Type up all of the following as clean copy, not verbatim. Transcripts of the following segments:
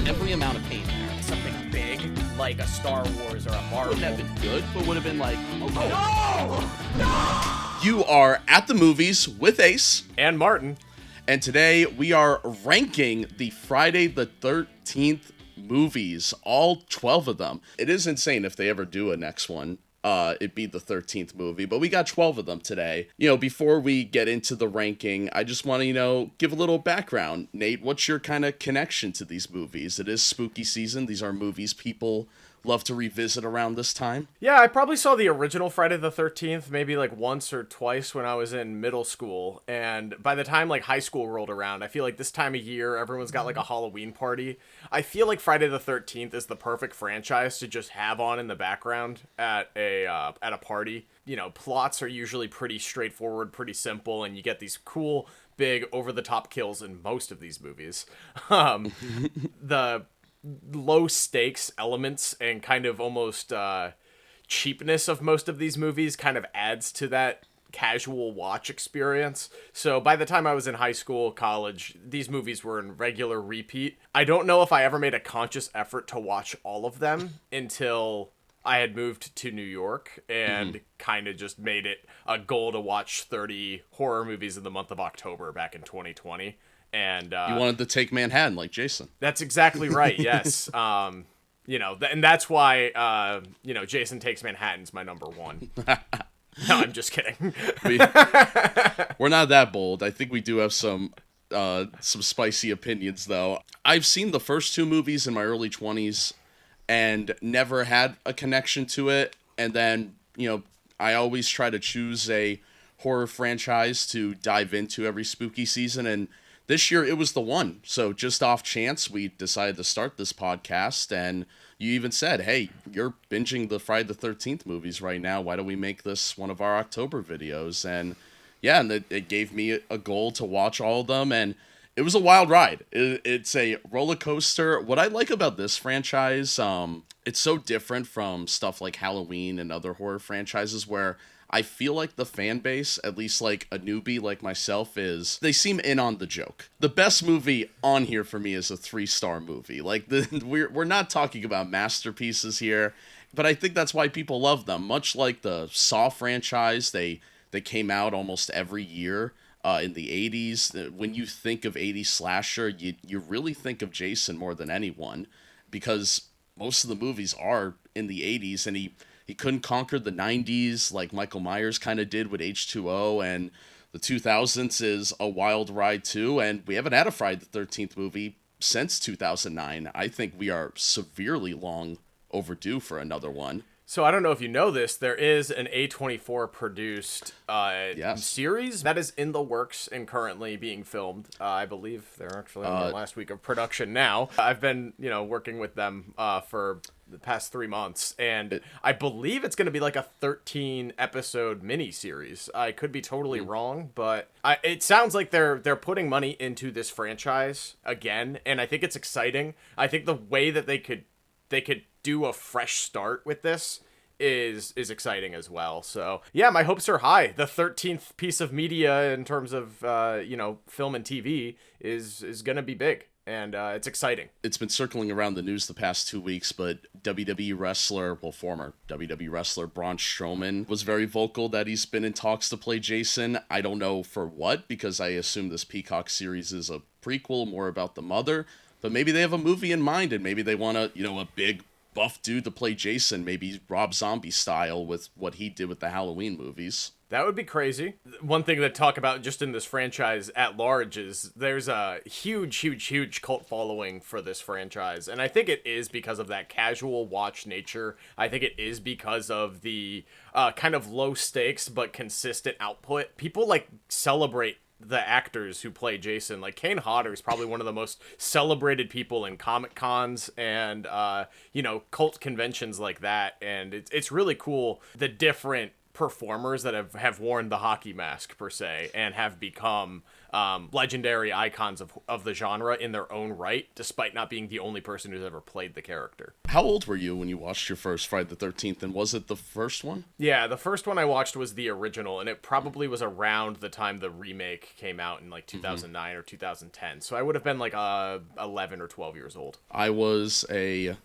every amount of pain there. Something big, like a Star Wars or a Marvel. Wouldn't have been good, but would have been like, okay. No! You are at the movies with Ace. And Martin. And today we are ranking the Friday the 13th movies, all 12 of them. It is insane if they ever do a next one. It'd be the 13th movie, but we got 12 of them today. Before we get into the ranking, I just want to, give a little background. Nate, what's your kind of connection to these movies? It is spooky season. These are movies people love to revisit around this time. Yeah, I probably saw the original Friday the 13th maybe like once or twice when I was in middle school. And by the time like high school rolled around, I feel like this time of year, everyone's got like a Halloween party. I feel like Friday the 13th is the perfect franchise to just have on in the background at a party. Plots are usually pretty straightforward, pretty simple, and you get these cool, big, over-the-top kills in most of these movies. The low stakes elements and kind of almost cheapness of most of these movies kind of adds to that casual watch experience. So by the time I was in high school, college, these movies were in regular repeat. I don't know if I ever made a conscious effort to watch all of them until I had moved to New York and kind of just made it a goal to watch 30 horror movies in the month of October back in 2020. And you wanted to take Manhattan like Jason. That's exactly right. Yes. And that's why, Jason Takes Manhattan's my number one. No, I'm just kidding. We're not that bold. I think we do have some spicy opinions, though. I've seen the first two movies in my early 20s and never had a connection to it. And then, I always try to choose a horror franchise to dive into every spooky season, and this year, it was the one. So just off chance, we decided to start this podcast, and you even said, hey, you're binging the Friday the 13th movies right now. Why don't we make this one of our October videos? And yeah, and it gave me a goal to watch all of them, and it was a wild ride. It's a roller coaster. What I like about this franchise, it's so different from stuff like Halloween and other horror franchises where I feel like the fan base, at least like a newbie like myself, they seem in on the joke. The best movie on here for me is a 3-star movie. Like we're not talking about masterpieces here, but I think that's why people love them. Much like the Saw franchise, they came out almost every year in the 80s. When you think of 80s slasher, you really think of Jason more than anyone because most of the movies are in the 80s, and he couldn't conquer the 90s like Michael Myers kind of did with H2O, and the 2000s is a wild ride too, and we haven't had a Friday the 13th movie since 2009. I think we are severely long overdue for another one. So I don't know if you know this, there is an A24 produced series that is in the works and currently being filmed. I believe they're actually on their last week of production now. I've been, working with them for the past 3 months, and I believe it's going to be like a 13-episode mini-series. I could be totally wrong, but it sounds like they're putting money into this franchise again, and I think it's exciting. I think the way that they could do a fresh start with this is exciting as well. So yeah, my hopes are high. The 13th piece of media in terms of film and TV is gonna be big, and it's exciting. It's been circling around the news the past 2 weeks, but former WWE wrestler Braun Strowman was very vocal that he's been in talks to play Jason. I don't know for what, because I assume this Peacock series is a prequel more about the mother, but maybe they have a movie in mind, and maybe they want a big buff dude to play Jason, maybe Rob Zombie style with what he did with the Halloween movies. That would be crazy. One thing to talk about just in this franchise at large is there's a huge cult following for this franchise. And I think it is because of that casual watch nature. I think it is because of the kind of low stakes but consistent output. People celebrate the actors who play Jason. Like Kane Hodder is probably one of the most celebrated people in Comic Cons and cult conventions like that, and it's really cool the different performers that have worn the hockey mask per se and have become legendary icons of the genre in their own right, despite not being the only person who's ever played the character. How old were you when you watched your first Friday the 13th, and was it the first one? Yeah, the first one I watched was the original, and it probably was around the time the remake came out in like 2009 or 2010. So I would have been like 11 or 12 years old. I was a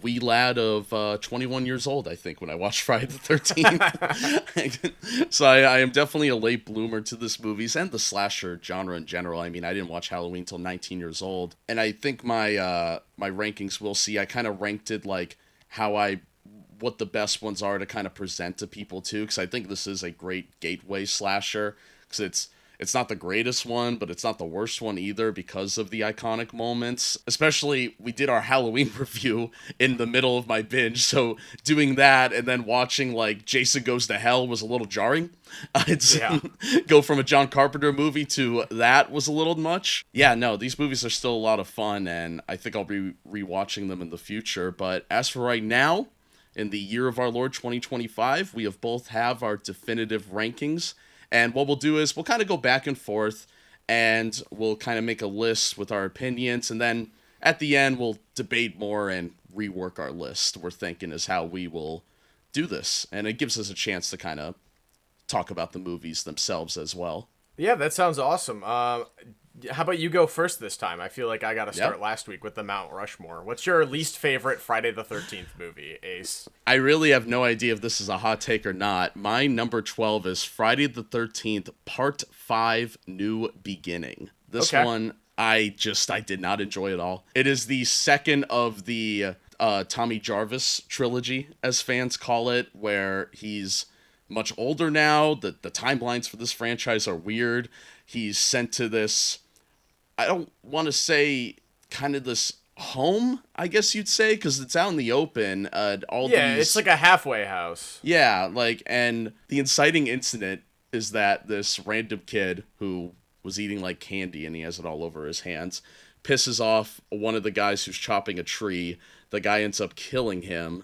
wee lad of 21 years old, I think, when I watched Friday the 13th. So I am definitely a late bloomer to this movies and the slasher genre in general. I mean, I didn't watch Halloween until 19 years old. And I think my my rankings will see, I kind of ranked it like what the best ones are to kind of present to people too, because I think this is a great gateway slasher, because it's not the greatest one, but it's not the worst one either because of the iconic moments. Especially, we did our Halloween review in the middle of my binge, so doing that and then watching, like, Jason Goes to Hell was a little jarring. Go from a John Carpenter movie to that was a little much. Yeah, no, these movies are still a lot of fun, and I think I'll be rewatching them in the future. But as for right now, in the year of our Lord 2025, we both have our definitive rankings. And what we'll do is we'll kind of go back and forth, and we'll kind of make a list with our opinions, and then at the end we'll debate more and rework our list. We're thinking is how we will do this, and it gives us a chance to kind of talk about the movies themselves as well. Yeah, that sounds awesome. How about you go first this time? I feel like I got to start last week with the Mount Rushmore. What's your least favorite Friday the 13th movie, Ace? I really have no idea if this is a hot take or not. My number 12 is Friday the 13th, Part 5, New Beginning. This one, I did not enjoy at all. It is the second of the Tommy Jarvis trilogy, as fans call it, where he's much older now. The timelines for this franchise are weird. He's sent to this, I don't want to say kind of this home, I guess you'd say, because it's out in the open. It's like a halfway house. Yeah, like, and the inciting incident is that this random kid who was eating like candy and he has it all over his hands pisses off one of the guys who's chopping a tree. The guy ends up killing him,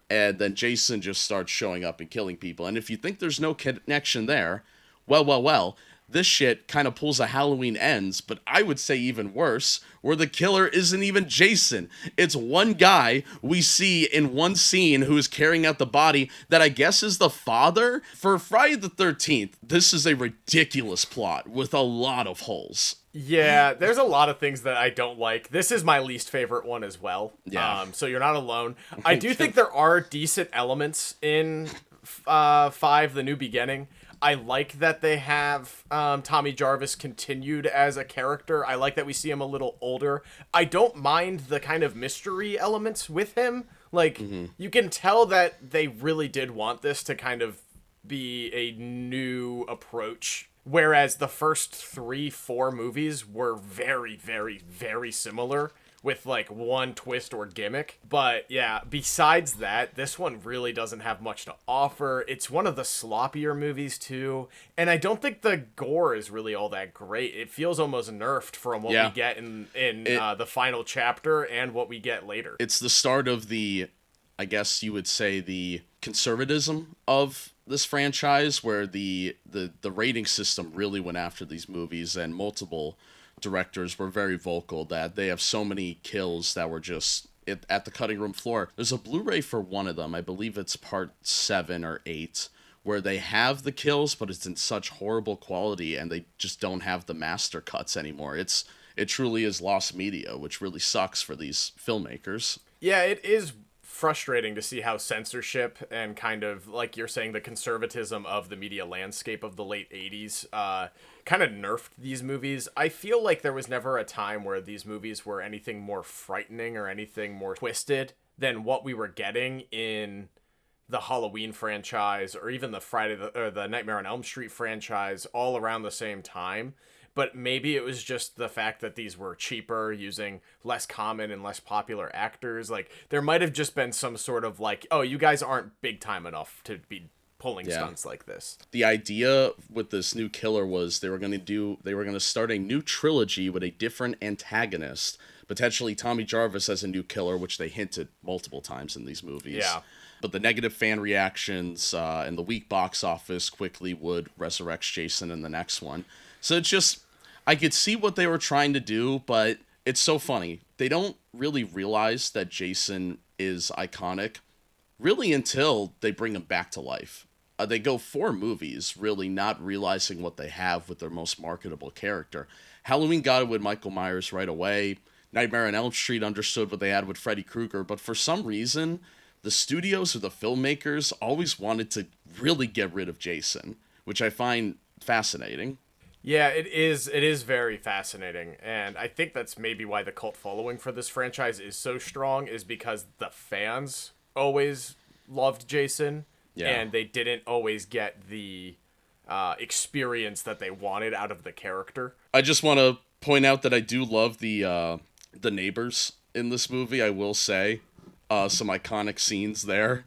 and then Jason just starts showing up and killing people. And if you think there's no connection there, well, this shit kind of pulls a Halloween Ends, but I would say even worse, where the killer isn't even Jason. It's one guy we see in one scene who is carrying out the body that I guess is the father. For Friday the 13th, this is a ridiculous plot with a lot of holes. Yeah, there's a lot of things that I don't like. This is my least favorite one as well. Yeah. So you're not alone. I do think there are decent elements in 5, The New Beginning. I like that they have Tommy Jarvis continued as a character. I like that we see him a little older. I don't mind the kind of mystery elements with him. Like, you can tell that they really did want this to kind of be a new approach. Whereas the first 3-4 movies were very, very, very similar with like one twist or gimmick. But yeah, besides that, this one really doesn't have much to offer. It's one of the sloppier movies too, and I don't think the gore is really all that great. It feels almost nerfed from what we get in the final chapter and what we get later. It's the start of the, I guess you would say, the conservatism of this franchise, where the rating system really went after these movies, and multiple directors were very vocal that they have so many kills that were just at the cutting room floor. There's a Blu-ray for one of them, I believe it's part 7 or 8, where they have the kills, but it's in such horrible quality, and they just don't have the master cuts anymore. It truly is lost media, which really sucks for these filmmakers. Yeah, it is frustrating to see how censorship and kind of, like you're saying, the conservatism of the media landscape of the late 80s kind of nerfed these movies. I feel like there was never a time where these movies were anything more frightening or anything more twisted than what we were getting in the Halloween franchise, or even the Nightmare on Elm Street franchise, all around the same time. But maybe it was just the fact that these were cheaper, using less common and less popular actors. Like, there might have just been some sort of like, oh, you guys aren't big time enough to be pulling stunts like this. The idea with this new killer was they were going to start a new trilogy with a different antagonist, potentially Tommy Jarvis as a new killer, which they hinted multiple times in these movies. Yeah. But the negative fan reactions and the weak box office quickly would resurrect Jason in the next one. So it's just, I could see what they were trying to do, but it's so funny. They don't really realize that Jason is iconic really until they bring him back to life. They go 4 movies really not realizing what they have with their most marketable character. Halloween got it with Michael Myers right away. Nightmare on Elm Street understood what they had with Freddy Krueger, but for some reason, the studios or the filmmakers always wanted to really get rid of Jason, which I find fascinating. Yeah, it is very fascinating, and I think that's maybe why the cult following for this franchise is so strong, is because the fans always loved Jason, and they didn't always get the experience that they wanted out of the character. I just want to point out that I do love the neighbors in this movie, I will say. Some iconic scenes there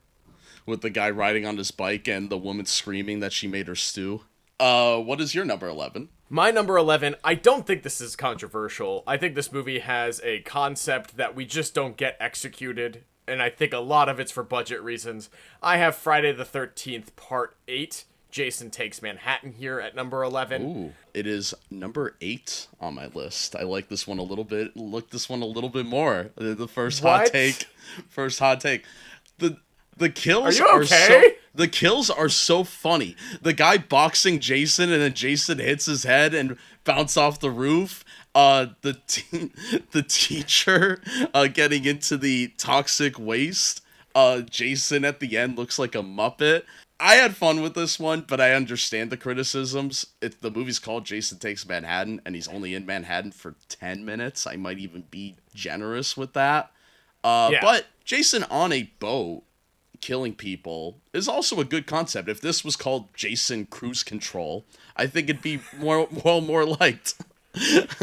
with the guy riding on his bike and the woman screaming that she made her stew. What is your number 11? My number 11, I don't think this is controversial. I think this movie has a concept that we just don't get executed, and I think a lot of it's for budget reasons. I have Friday the 13th Part 8, Jason Takes Manhattan here at number 11. Ooh, it is number 8 on my list. I like this one a little bit. This one a little bit more. The first hot take. The kills are okay? The kills are so funny. The guy boxing Jason and then Jason hits his head and bounce off the roof. The teacher getting into the toxic waste. Jason at the end looks like a Muppet. I had fun with this one, but I understand the criticisms. The movie's called Jason Takes Manhattan, and he's only in Manhattan for 10 minutes. I might even be generous with that. But Jason on a boat killing people is also a good concept. If this was called Jason Cruise Control, I think it'd be more liked.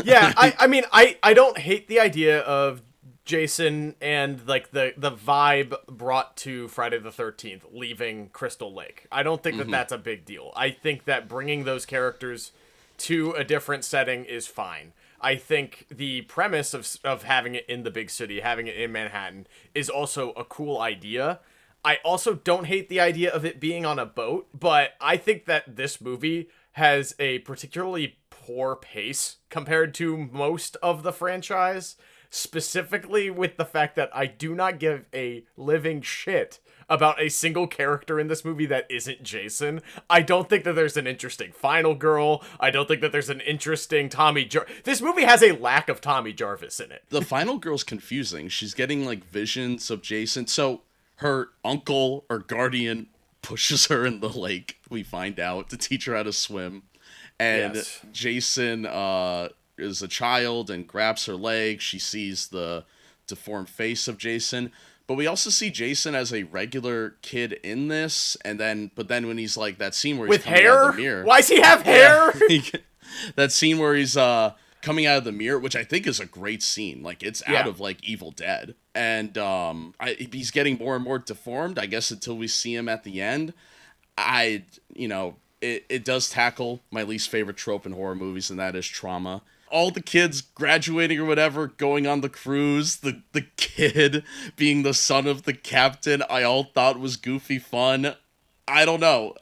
Yeah, I mean, I don't hate the idea of Jason and like the vibe brought to Friday the 13th leaving Crystal Lake. I don't think that that's a big deal. I think that bringing those characters to a different setting is fine. I think the premise of having it in the big city, having it in Manhattan, is also a cool idea. I also don't hate the idea of it being on a boat, but I think that this movie has a particularly poor pace compared to most of the franchise, specifically with the fact that I do not give a living shit about a single character in this movie that isn't Jason. I don't think that there's an interesting final girl. I don't think that there's an interesting Tommy Jarvis. This movie has a lack of Tommy Jarvis in it. The final girl's confusing. She's getting like visions of Jason. So her uncle or guardian pushes her in the lake, we find out, to teach her how to swim. And Jason is a child and grabs her leg. She sees the deformed face of Jason. But we also see Jason as a regular kid in this. But then when he's like that scene where he's coming out of the mirror. Why does he have hair? That scene where he's coming out of the mirror, which I think is a great scene. Like, it's out of like Evil Dead. And he's getting more and more deformed, I guess, until we see him at the end. It does tackle my least favorite trope in horror movies, and that is trauma. All the kids graduating or whatever, going on the cruise, the kid being the son of the captain, I all thought was goofy fun. I don't know.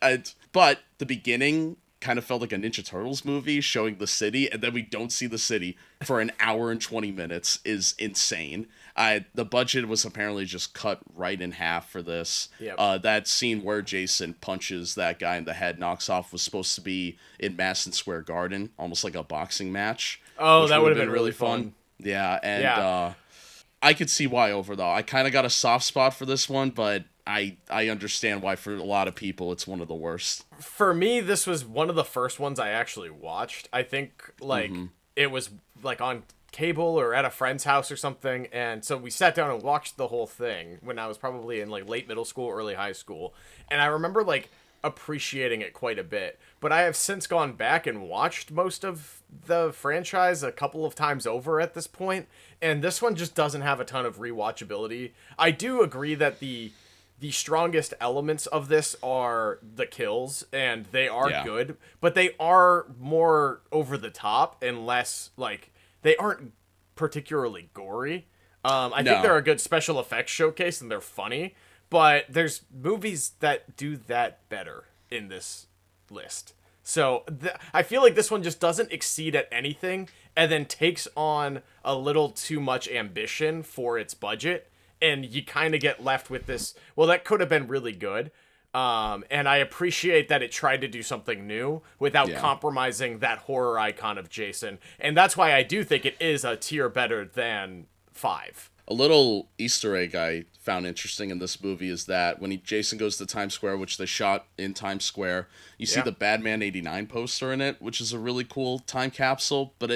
But the beginning kind of felt like a Ninja Turtles movie showing the city, and then we don't see the city for an hour and 20 minutes is insane. The budget was apparently just cut right in half for this. Yep. That scene where Jason punches that guy in the head, knocks off, was supposed to be in Madison Square Garden, almost like a boxing match. Oh, that would have been really fun. Yeah, and I could see why overall. I kind of got a soft spot for this one, but I understand why for a lot of people it's one of the worst. For me, this was one of the first ones I actually watched. I think it was like on cable or at a friend's house or something, and so we sat down and watched the whole thing when I was probably in like late middle school, early high school, and I remember like appreciating it quite a bit. But I have since gone back and watched most of the franchise a couple of times over at this point, and this one just doesn't have a ton of rewatchability. I do agree that the the strongest elements of this are the kills, and they are good, but they are more over the top and less, like, they aren't particularly gory. I think they're a good special effects showcase, and they're funny, but there's movies that do that better in this list. So I feel like this one just doesn't exceed at anything, and then takes on a little too much ambition for its budget, and you kind of get left with this, well, that could have been really good. And I appreciate that it tried to do something new without compromising that horror icon of Jason. And that's why I do think it is a tier better than 5. A little Easter egg I found interesting in this movie is that when Jason goes to Times Square, which they shot in Times Square, you see the Batman 89 poster in it, which is a really cool time capsule. But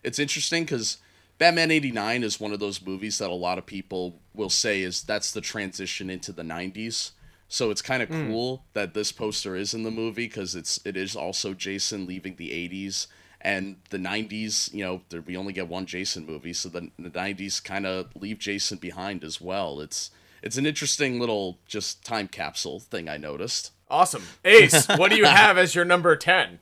it's interesting because Batman 89 is one of those movies that a lot of people will say that's the transition into the 90s. So it's kind of cool that this poster is in the movie because it is also Jason leaving the 80s. And the 90s, you know, we only get one Jason movie, so the 90s kind of leave Jason behind as well. It's an interesting little just time capsule thing I noticed. Awesome. Ace, what do you have as your number 10?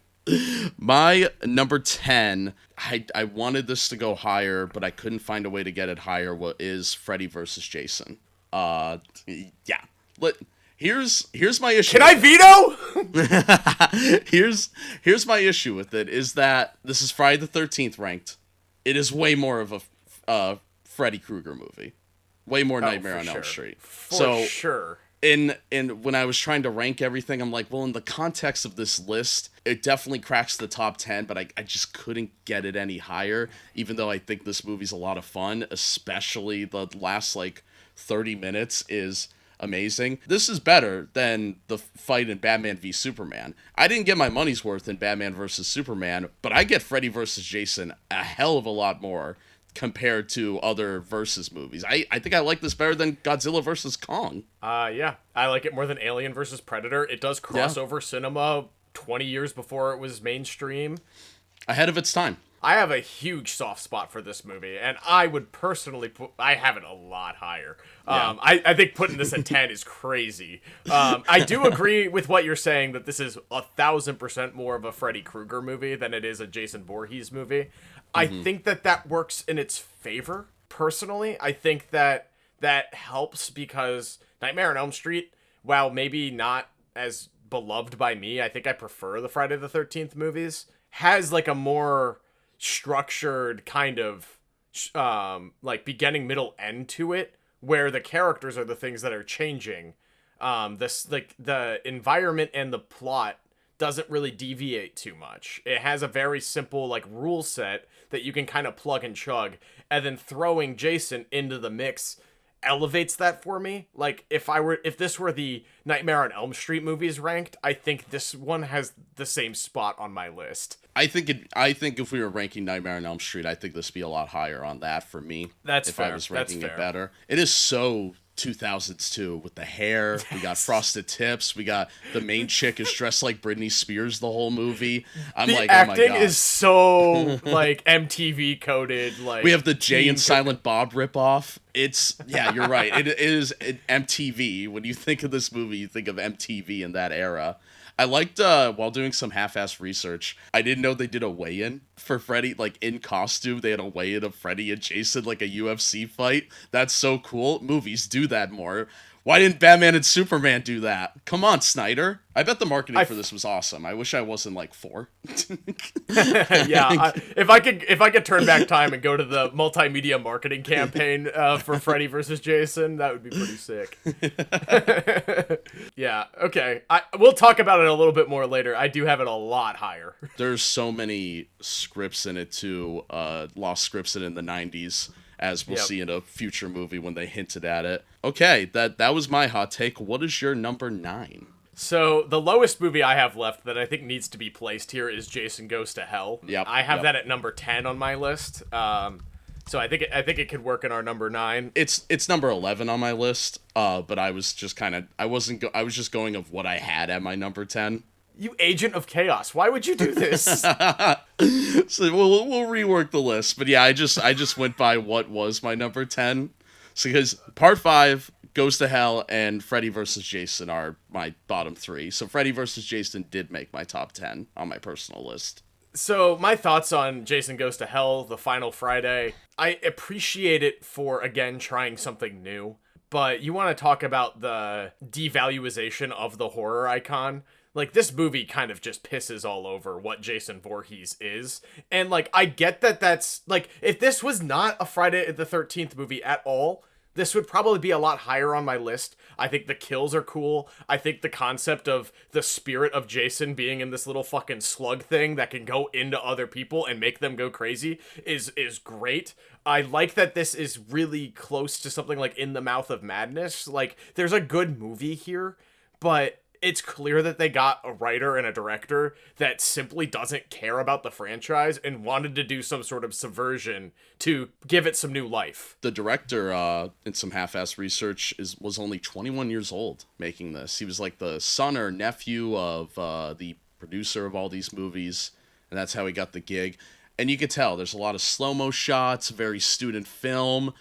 My number 10, I wanted this to go higher, but I couldn't find a way to get it higher, is Freddy versus Jason. Here's my issue. Can I veto? Here's my issue with it is that this is Friday the 13th ranked. It is way more of a Freddy Krueger movie. Way more Nightmare on Elm Street. For sure. In when I was trying to rank everything, I'm like, well, in the context of this list, it definitely cracks the top 10, but I just couldn't get it any higher, even though I think this movie's a lot of fun, especially the last, 30 minutes is amazing. This is better than the fight in Batman v Superman. I didn't get my money's worth in Batman vs Superman, but I get Freddy vs Jason a hell of a lot more compared to other versus movies. I think I like this better than Godzilla vs Kong. Yeah. I like it more than Alien vs Predator. It does crossover cinema 20 years before it was mainstream. Ahead of its time. I have a huge soft spot for this movie, and I would personally I have it a lot higher. I think putting this at 10 is crazy. I do agree with what you're saying that this is 1,000% more of a Freddy Krueger movie than it is a Jason Voorhees movie. I think that works in its favor, personally. I think that helps because Nightmare on Elm Street, while maybe not as beloved by me, I think I prefer the Friday the 13th movies, has a more structured kind of beginning, middle, end to it, where the characters are the things that are changing. The environment and the plot doesn't really deviate too much. It has a very simple rule set that you can kind of plug and chug, and then throwing Jason into the mix elevates that for me. If this were the Nightmare on Elm Street movies ranked, I think this one has the same spot on my list. I think if we were ranking Nightmare on Elm Street, I think this would be a lot higher on that for me. That's fair. If I was ranking it better. It is so 2000s too, with the hair. We got frosted tips. We got the main chick is dressed like Britney Spears the whole movie. I'm the like, acting oh my god, is so MTV coded. We have the Jay and Silent Bob ripoff. You're right. It is MTV. When you think of this movie, you think of MTV in that era. I liked, while doing some half-assed research, I didn't know they did a weigh-in for Freddy, in costume. They had a weigh-in of Freddy and Jason, a UFC fight. That's so cool. Movies do that more. Why didn't Batman and Superman do that? Come on, Snyder. I bet the marketing for this was awesome. I wish I wasn't 4. If I could turn back time and go to the multimedia marketing campaign for Freddy versus Jason, that would be pretty sick. Yeah, okay. We'll talk about it a little bit more later. I do have it a lot higher. There's so many scripts in it too. Lost scripts in the 90s. As we'll see in a future movie when they hinted at it. Okay, that was my hot take. What is your number 9? So the lowest movie I have left that I think needs to be placed here is Jason Goes to Hell. Yep. I have that at number 10 on my list. So I think it could work in our number 9. It's number 11 on my list. But I was just I was just going of what I had at my number 10. You agent of chaos. Why would you do this? So we'll rework the list. But yeah, I just went by what was my number 10. So because part 5, Goes to Hell and Freddy vs. Jason are my bottom 3. So Freddy vs. Jason did make my top 10 on my personal list. So my thoughts on Jason Goes to Hell, the final Friday. I appreciate it for, again, trying something new. But you want to talk about the devaluation of the horror icon? Like, this movie kind of just pisses all over what Jason Voorhees is. And, like, I get that that's, like, if this was not a Friday the 13th movie at all, this would probably be a lot higher on my list. I think the kills are cool. I think the concept of the spirit of Jason being in this little fucking slug thing that can go into other people and make them go crazy is great. I like that this is really close to something like In the Mouth of Madness. Like, there's a good movie here, but it's clear that they got a writer and a director that simply doesn't care about the franchise and wanted to do some sort of subversion to give it some new life. The director, in some half-assed research, was only 21 years old making this. He was like the son or nephew of the producer of all these movies, and that's how he got the gig. And you could tell there's a lot of slow-mo shots, very student film.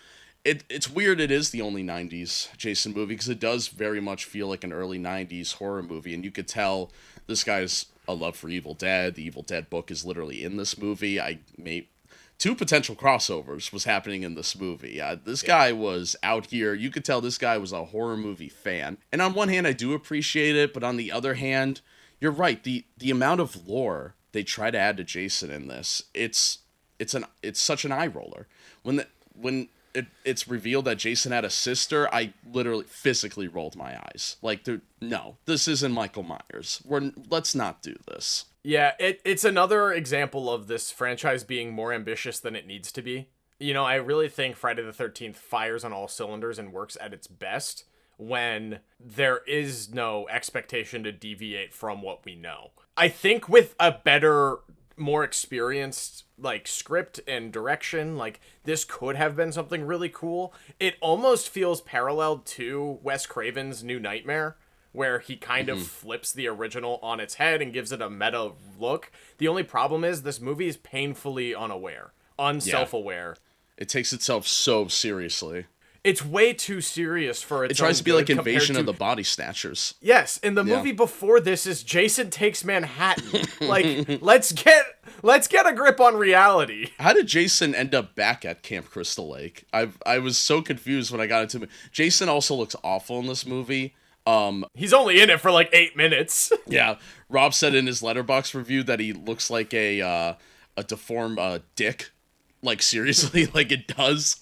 It's weird it is the only 90s Jason movie, because it does very much feel like an early 90s horror movie, and you could tell this guy's a love for Evil Dead. The Evil Dead book is literally in this movie. I made 2 potential crossovers was happening in this movie. This guy was out here. You could tell this guy was a horror movie fan. And on one hand, I do appreciate it, but on the other hand, you're right. The amount of lore they try to add to Jason in this, it's such an eye roller. When it's revealed that Jason had a sister, I literally physically rolled my eyes. Like, dude, no, this isn't Michael Myers. Let's not do this. Yeah, it's another example of this franchise being more ambitious than it needs to be. You know, I really think Friday the 13th fires on all cylinders and works at its best when there is no expectation to deviate from what we know. I think with a better, more experienced like script and direction, like this could have been something really cool. It almost feels parallel to Wes Craven's New Nightmare, where he kind of flips the original on its head and gives it a meta look. The only problem is this movie is painfully unself-aware. It takes itself so seriously. It's way too serious for its It tries own to be like good Invasion of compared the Body Snatchers. Yes, and the movie before this is Jason Takes Manhattan. Like, let's get a grip on reality. How did Jason end up back at Camp Crystal Lake? I was so confused when I got into it. Jason also looks awful in this movie. He's only in it for like 8 minutes. Yeah, Rob said in his Letterboxd review that he looks like a deformed dick. Like, seriously, like it does.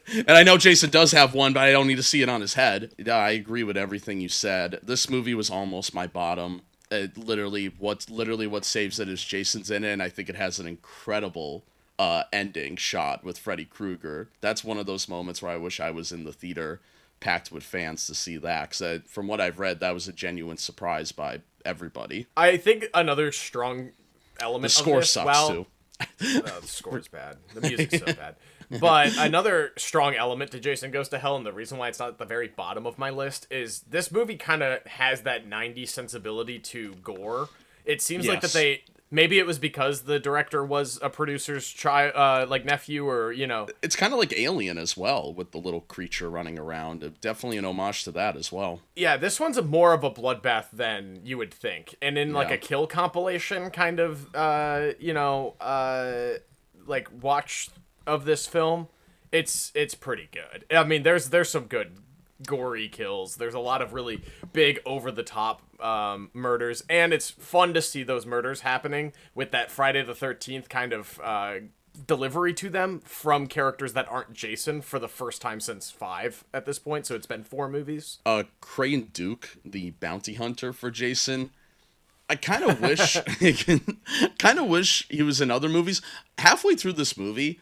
And I know Jason does have one, but I don't need to see it on his head. I agree with everything you said. This movie was almost my bottom. What saves it is Jason's in it, and I think it has an incredible ending shot with Freddy Krueger. That's one of those moments where I wish I was in the theater packed with fans to see that, because from what I've read, that was a genuine surprise by everybody. I think another strong element the score of this, sucks too. The score's bad. The music's so bad. But another strong element to Jason Goes to Hell, and the reason why it's not at the very bottom of my list, is this movie kind of has that 90s sensibility to gore. It seems like that maybe it was because the director was a producer's nephew, or, you know. It's kind of like Alien as well, with the little creature running around. Definitely an homage to that as well. Yeah, this one's more of a bloodbath than you would think. And in like a kill compilation kind of, like watch of this film, it's pretty good. I mean, there's some good gory kills. There's a lot of really big over the top murders, and it's fun to see those murders happening with that Friday the 13th kind of delivery to them from characters that aren't Jason for the first time since 5 at this point. So it's been 4 movies. Crane Duke, the bounty hunter for Jason, I kind of wish he was in other movies. Halfway through this movie,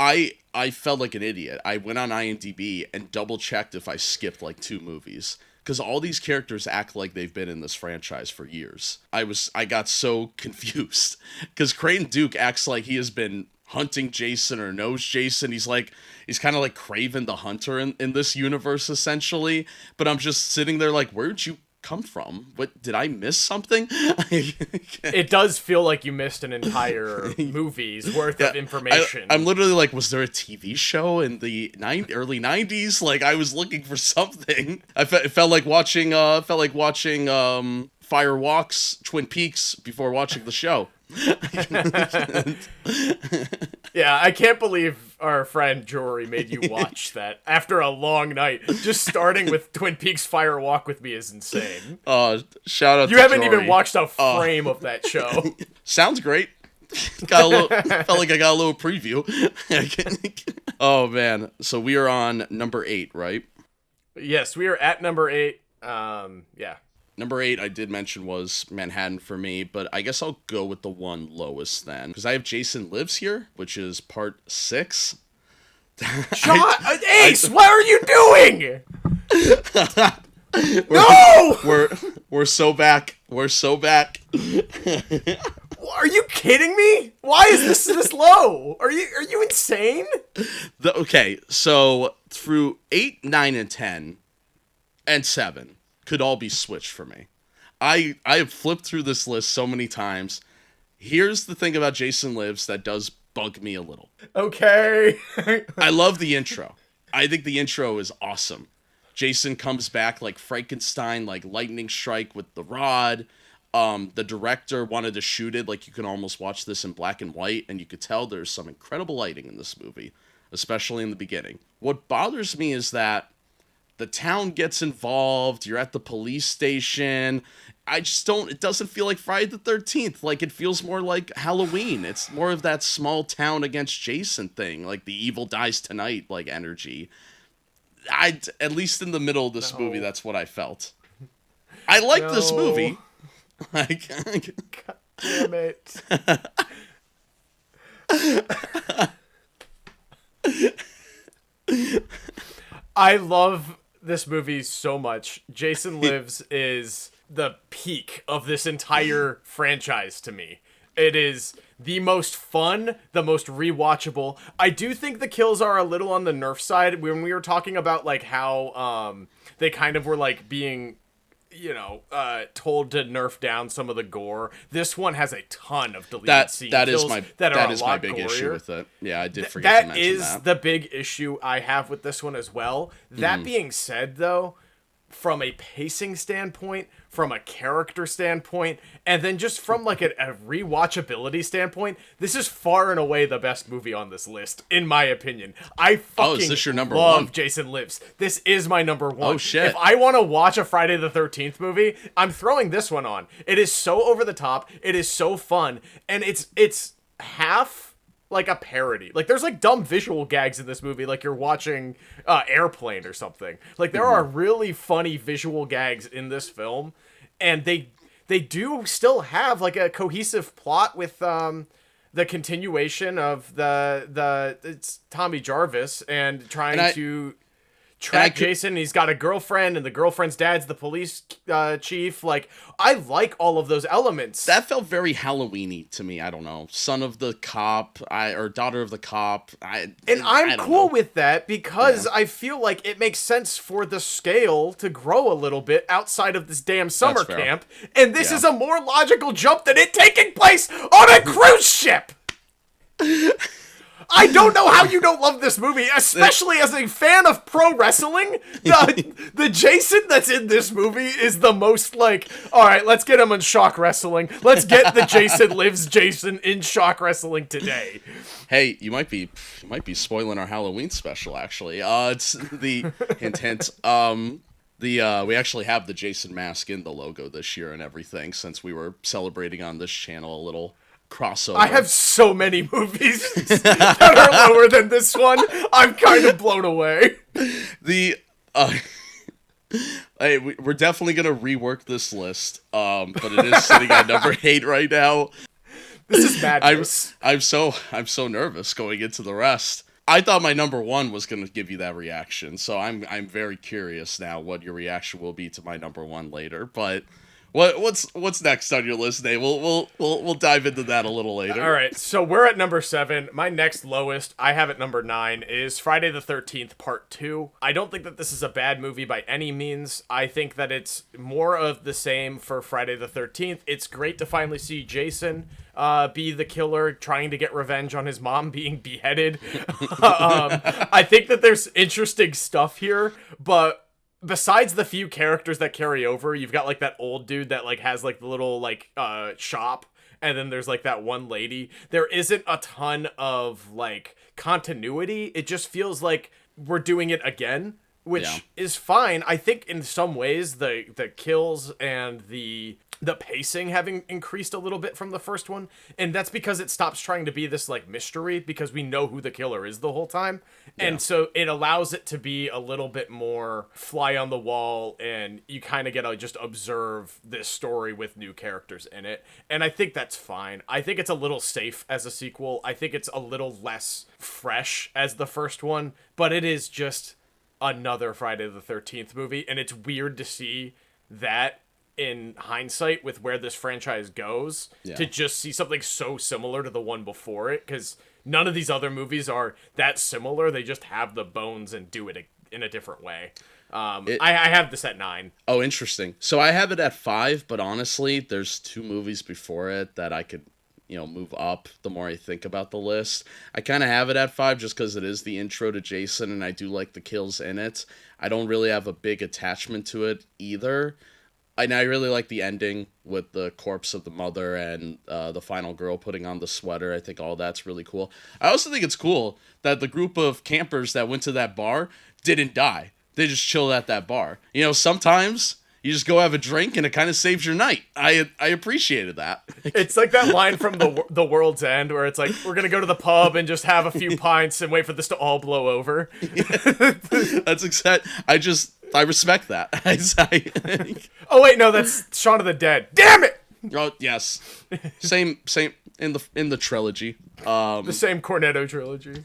I felt like an idiot. I went on IMDb and double-checked if I skipped like 2 movies, because all these characters act like they've been in this franchise for years. I got so confused, because Crane Duke acts like he has been hunting Jason or knows Jason. He's kind of like Craven the Hunter in this universe, essentially. But I'm just sitting there like, where'd you come from? What, did I miss something? It does feel like you missed an entire movie's worth of information. I'm literally like, was there a TV show in the early 90s? Like, I was looking for something. It felt like watching Fire Walk's Twin Peaks before watching the show. Yeah, I can't believe our friend Jory made you watch that after a long night. Just starting with Twin Peaks Fire Walk with me is insane. Shout out you to haven't Jory. even watched a frame of that show. Sounds great. Felt like I got a little preview. Oh man, so we are on number 8, right? Yes, we are at number 8. Yeah. Number 8, I did mention, was Manhattan for me, but I guess I'll go with the one lowest then. Because I have Jason Lives here, which is part 6. Ace, what are you doing? No! We're so back. We're so back. Are you kidding me? Why is this low? Are you insane? Okay, so through 8, 9, and 10, and 7 could all be switched for me. I have flipped through this list so many times. Here's the thing about Jason Lives that does bug me a little. Okay. I love the intro. I think the intro is awesome. Jason comes back like Frankenstein, like lightning strike with the rod. The director wanted to shoot it like you can almost watch this in black and white, and you could tell there's some incredible lighting in this movie, especially in the beginning. What bothers me is that the town gets involved, you're at the police station. It doesn't feel like Friday the 13th. Like, it feels more like Halloween. It's more of that small town against Jason thing, like the evil dies tonight, like, energy. At least in the middle of this movie, that's what I felt. I like this movie. Like, God damn it. I love this movie so much. Jason Lives is the peak of this entire franchise to me. It is the most fun, the most rewatchable. I do think the kills are a little on the nerf side. When we were talking about like how they kind of were like being, told to nerf down some of the gore. This one has a ton of deleted scene kills that is my big gorier. Issue with it. Yeah, I did forget to mention that. That is the big issue I have with this one as well. That being said, though, from a pacing standpoint, from a character standpoint, and then just from like a rewatchability standpoint, this is far and away the best movie on this list, in my opinion. I fucking is this your number love one? Jason Lives. This is my number 1. Oh shit. If I want to watch a Friday the 13th movie, I'm throwing this one on. It is so over the top, it is so fun, and it's half like a parody. Like, there's like dumb visual gags in this movie, like you're watching Airplane or something. Like, there are really funny visual gags in this film, and they do still have like a cohesive plot with the continuation of it's Tommy Jarvis and trying to track Jason. He's got a girlfriend, and the girlfriend's dad's the police chief. Like, I like all of those elements. That felt very Halloween-y to me. I don't know, son of the cop, or daughter of the cop. I'm cool with that because I feel like it makes sense for the scale to grow a little bit outside of this damn summer camp, and this is a more logical jump than it taking place on a cruise ship. I don't know how you don't love this movie, especially as a fan of pro wrestling. The Jason that's in this movie is the most like, all right, let's get him in Shock Wrestling. Let's get the Jason Lives Jason in Shock Wrestling today. Hey, you might be spoiling our Halloween special, actually. It's the hint. We actually have the Jason mask in the logo this year and everything, since we were celebrating on this channel a little crossover. I have so many movies that are lower than this one. I'm kind of blown away. We're definitely gonna rework this list, but it is sitting at number 8 right now. This is madness. I'm so nervous going into the rest. I thought my number 1 was gonna give you that reaction, so I'm very curious now what your reaction will be to my number 1 later. But What's next on your list, Nate? We'll dive into that a little later. All right, so we're at number 7. My next lowest, I have at number 9, is Friday the 13th Part 2. I don't think that this is a bad movie by any means. I think that it's more of the same for Friday the 13th. It's great to finally see Jason be the killer, trying to get revenge on his mom being beheaded. I think that there's interesting stuff here, but besides the few characters that carry over, you've got like that old dude that like has like the little like shop, and then there's like that one lady. There isn't a ton of like continuity. It just feels like we're doing it again, which is fine. I think in some ways the kills and the pacing having increased a little bit from the first one, and that's because it stops trying to be this like mystery, because we know who the killer is the whole time, and so it allows it to be a little bit more fly on the wall, and you kind of get to just observe this story with new characters in it, and I think that's fine. I think it's a little safe as a sequel. I think it's a little less fresh as the first one, but it is just another Friday the 13th movie, and it's weird to see that in hindsight with where this franchise goes, to just see something so similar to the one before it, because none of these other movies are that similar. They just have the bones and do it in a different way. I have this at 9. Oh, interesting. So I have it at 5, but honestly, there's 2 movies before it that I could, move up the more I think about the list. I kind of have it at 5 just because it is the intro to Jason, and I do like the kills in it. I don't really have a big attachment to it either. And I really like the ending with the corpse of the mother and the final girl putting on the sweater. I think all that's really cool. I also think it's cool that the group of campers that went to that bar didn't die. They just chilled at that bar. Sometimes you just go have a drink and it kind of saves your night. I appreciated that. It's like that line from the World's End where it's like, we're going to go to the pub and just have a few pints and wait for this to all blow over. That's exact. I respect that. Oh wait, no, that's Shaun of the Dead. Damn it! Oh yes, same in the trilogy. The same Cornetto trilogy.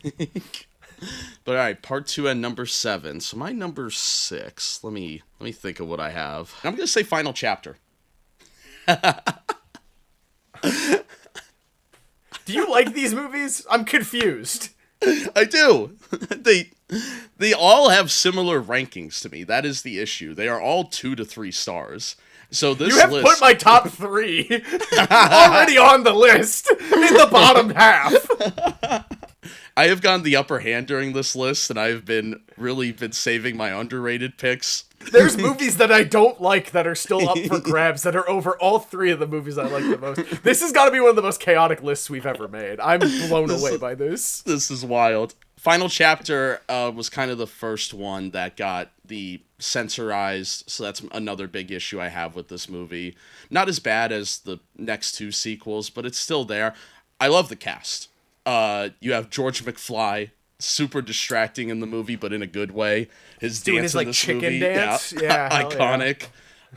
But all right, part 2 at number 7. So my number 6. Let me think of what I have. I'm gonna say Final Chapter. Do you like these movies? I'm confused. I do. They all have similar rankings to me. That is the issue. They are all 2 to 3 stars. So this you have list... put my top 3 already on the list in the bottom half. I have gotten the upper hand during this list, and I've really been saving my underrated picks. There's movies that I don't like that are still up for grabs that are over all 3 of the movies I like the most. This has got to be one of the most chaotic lists we've ever made. I'm blown away by this. This is wild. Final Chapter was kind of the first one that got the censorized, so that's another big issue I have with this movie. Not as bad as the next 2 sequels, but it's still there. I love the cast. You have George McFly, super distracting in the movie, but in a good way. His doing dance his in like this chicken movie, dance, yeah, iconic.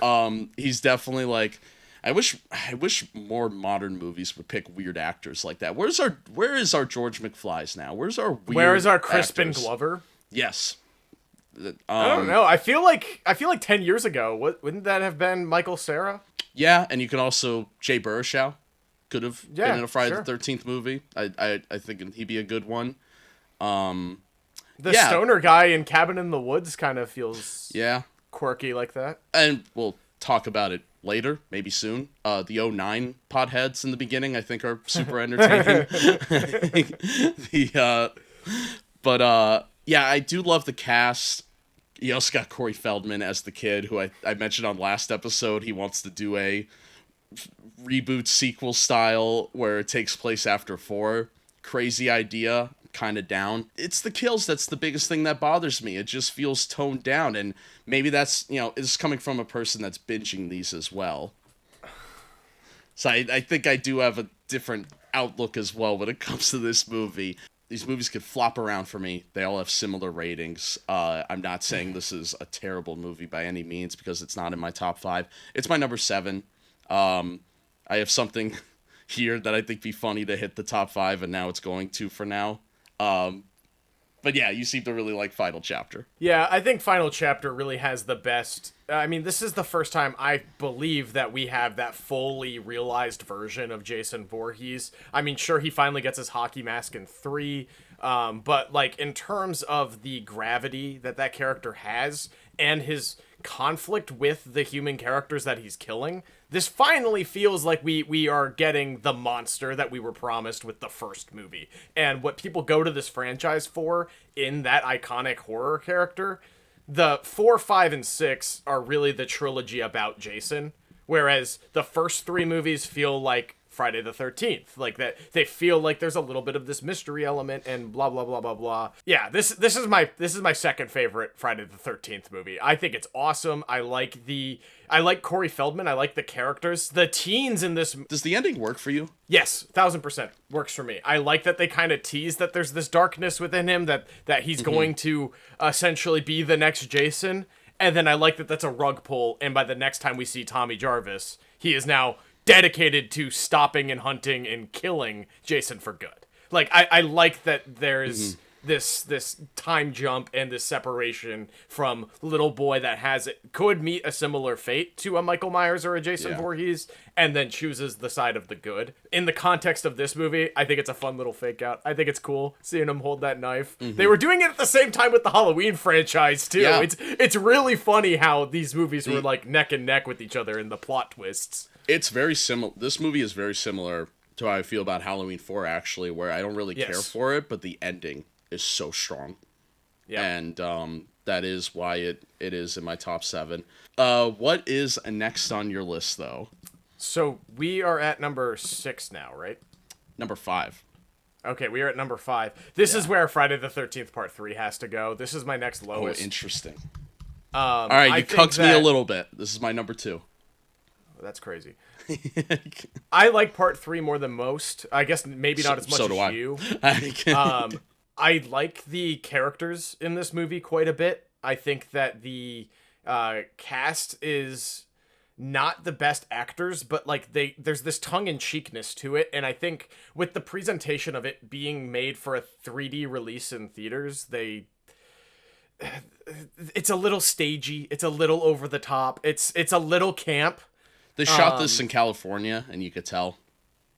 Yeah. He's definitely like. I wish more modern movies would pick weird actors like that. Where is our George McFlys now? Where is our Crispin actors? Glover? Yes. I don't know. I feel like 10 years ago, wouldn't that have been Michael Cera? Yeah, and you can also Jay Baruchel could have been in a Friday sure. the 13th movie. I think he'd be a good one. The stoner guy in Cabin in the Woods kind of feels quirky like that. And we'll talk about it later, maybe soon. The 09 potheads in the beginning, I think, are super entertaining. I do love the cast. You also got Corey Feldman as the kid, who I mentioned on last episode. He wants to do a reboot sequel style where it takes place after 4. Crazy idea, kind of down. It's the kills that's the biggest thing that bothers me. It just feels toned down, and maybe that's, it's coming from a person that's binging these as well. So I think I do have a different outlook as well when it comes to this movie. These movies could flop around for me. They all have similar ratings. I'm not saying this is a terrible movie by any means, because it's not in my top 5. It's my number 7. I have something here that I think be funny to hit the top 5, and now it's going to for now. But But yeah, you seem to really like Final Chapter. Yeah, I think Final Chapter really has the best. I mean, this is the first time I believe that we have that fully realized version of Jason Voorhees. I mean, sure, he finally gets his hockey mask in 3, but like in terms of the gravity that character has and his conflict with the human characters that he's killing, this finally feels like we are getting the monster that we were promised with the first movie. And what people go to this franchise for in that iconic horror character, the 4, 5, and 6 are really the trilogy about Jason, whereas the first 3 movies feel like Friday the 13th, like that they feel like there's a little bit of this mystery element and blah blah blah blah blah. Yeah, this is my second favorite Friday the 13th movie. I think it's awesome. I like Corey Feldman. I like the characters. The teens in this. Does the ending work for you? Yes, 1000% works for me. I like that they kind of tease that there's this darkness within him, that he's going to essentially be the next Jason, and then I like that that's a rug pull, and by the next time we see Tommy Jarvis, he is now dedicated to stopping and hunting and killing Jason for good. Like, I like that there's this time jump and this separation from little boy that could meet a similar fate to a Michael Myers or a Jason Voorhees, and then chooses the side of the good. In the context of this movie, I think it's a fun little fake out. I think it's cool seeing him hold that knife. They were doing it at the same time with the Halloween franchise too. Yeah. It's really funny how these movies were like neck and neck with each other in the plot twists. It's very similar. This movie is very similar to how I feel about Halloween 4, actually, where I don't really care for it, but the ending is so strong. Yeah. And that is why it is in my top 7. What is next on your list, though? So we are at number 6 now, right? Number 5. Okay, we are at number 5. This is where Friday the 13th Part 3 has to go. This is my next lowest. Oh, interesting. All right, you cucked me a little bit. This is my number 2. That's crazy. I like Part 3 more than most. I guess maybe not as much as you. I like the characters in this movie quite a bit. I think that the cast is not the best actors, but like there's this tongue-in-cheekness to it, and I think with the presentation of it being made for a 3D release in theaters, it's a little stagey, it's a little over the top, it's a little camp. They shot this in California, and you could tell.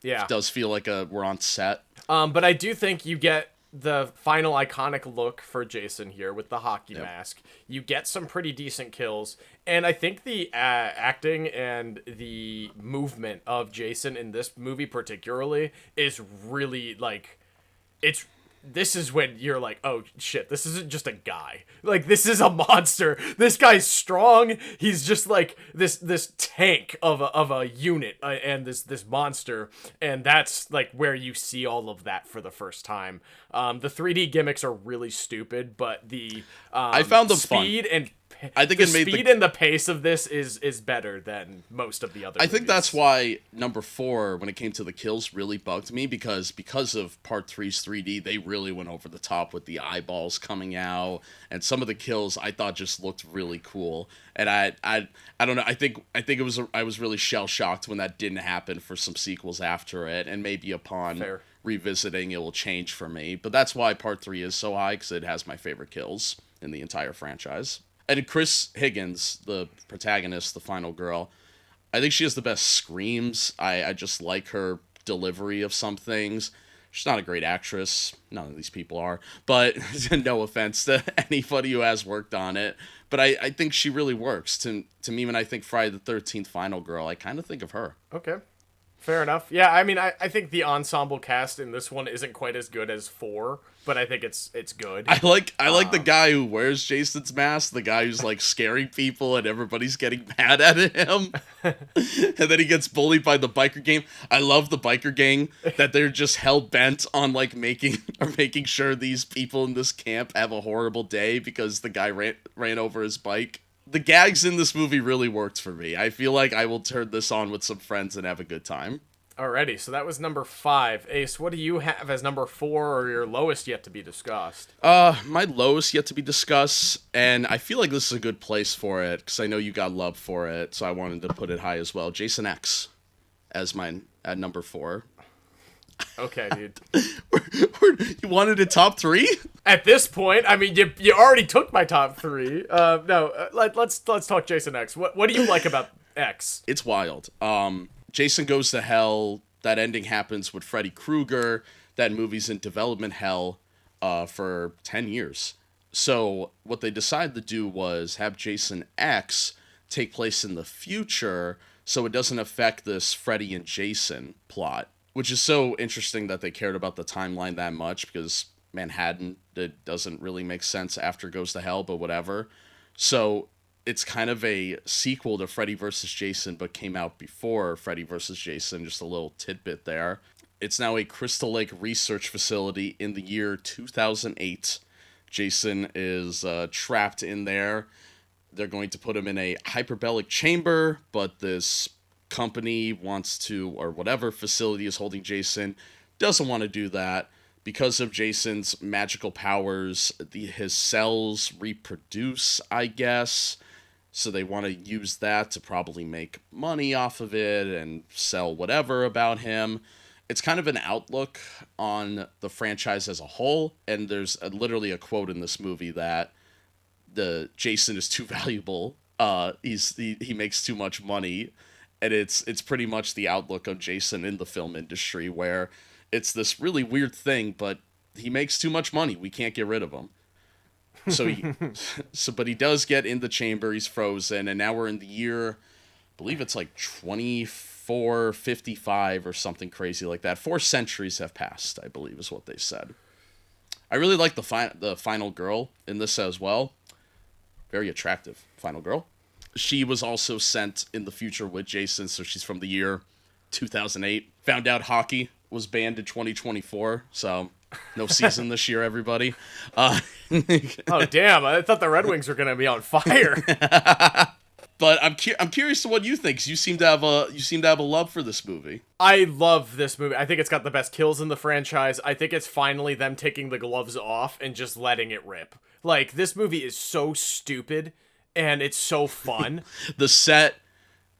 Yeah. It does feel like we're on set. But I do think you get the final iconic look for Jason here with the hockey mask. You get some pretty decent kills. And I think the acting and the movement of Jason in this movie particularly is really, like, this is when you're like, oh shit, this isn't just a guy. Like, this is a monster. This guy's strong. He's just like this tank of a unit and this monster. And that's like where you see all of that for the first time. The 3D gimmicks are really stupid, but the I found them speed fun. and I think the it made speed and the pace of this is better than most of the other movies. think that's why number 4, when it came to the kills, really bugged me, because of Part 3's 3D, they really went over the top with the eyeballs coming out, and some of the kills I thought just looked really cool. And I don't know. I think it was I was really shell shocked when that didn't happen for some sequels after it, and maybe upon revisiting it will change for me. But that's why Part 3 is so high, because it has my favorite kills in the entire franchise. And Chris Higgins, the protagonist, the final girl, I think she has the best screams. I just like her delivery of some things. She's not a great actress. None of these people are. But no offense to anybody who has worked on it. But I think she really works. To me, when I think Friday the 13th Final Girl, I kind of think of her. Okay. Fair enough. Yeah, I mean, I think the ensemble cast in this one isn't quite as good as 4, but I think it's good. I like the guy who wears Jason's mask, the guy who's like scaring people and everybody's getting mad at him. And then he gets bullied by the biker gang. I love the biker gang that they're just hell bent on like making sure these people in this camp have a horrible day because the guy ran over his bike. The gags in this movie really worked for me. I feel like I will turn this on with some friends and have a good time. Alrighty, so that was number 5. Ace, what do you have as number 4 or your lowest yet to be discussed? My lowest yet to be discussed, and I feel like this is a good place for it, because I know you got love for it, so I wanted to put it high as well. Jason X as mine at number 4. Okay, dude. You wanted a top 3? At this point, I mean, you already took my top 3. Let's talk Jason X. What do you like about X? It's wild. Jason Goes to Hell. That ending happens with Freddy Krueger. That movie's in development hell for 10 years. So what they decided to do was have Jason X take place in the future so it doesn't affect this Freddy and Jason plot, which is so interesting that they cared about the timeline that much because Manhattan, it doesn't really make sense after Goes to Hell, but whatever. So it's kind of a sequel to Freddy vs. Jason, but came out before Freddy vs. Jason, just a little tidbit there. It's now a Crystal Lake research facility in the year 2008. Jason is trapped in there. They're going to put him in a hyperbaric chamber, but this company wants to, or whatever facility is holding Jason, doesn't want to do that. Because of Jason's magical powers, his cells reproduce, I guess. So they want to use that to probably make money off of it and sell whatever about him. It's kind of an outlook on the franchise as a whole, and there's literally a quote in this movie that the Jason is too valuable. He makes too much money, and it's pretty much the outlook on Jason in the film industry, where it's this really weird thing, but he makes too much money. We can't get rid of him. But he does get in the chamber. He's frozen, and now we're in the year, I believe it's like 2455 or something crazy like that. 4 centuries have passed, I believe, is what they said. I really like the final girl in this as well. Very attractive final girl. She was also sent in the future with Jason, so she's from the year 2008. Found out hockey was banned in 2024, so no season this year, everybody. Oh, damn. I thought the Red Wings were going to be on fire. But I'm curious to what you think, 'cause you seem to have a love for this movie. I love this movie. I think it's got the best kills in the franchise. I think it's finally them taking the gloves off and just letting it rip. Like, this movie is so stupid, and it's so fun. The set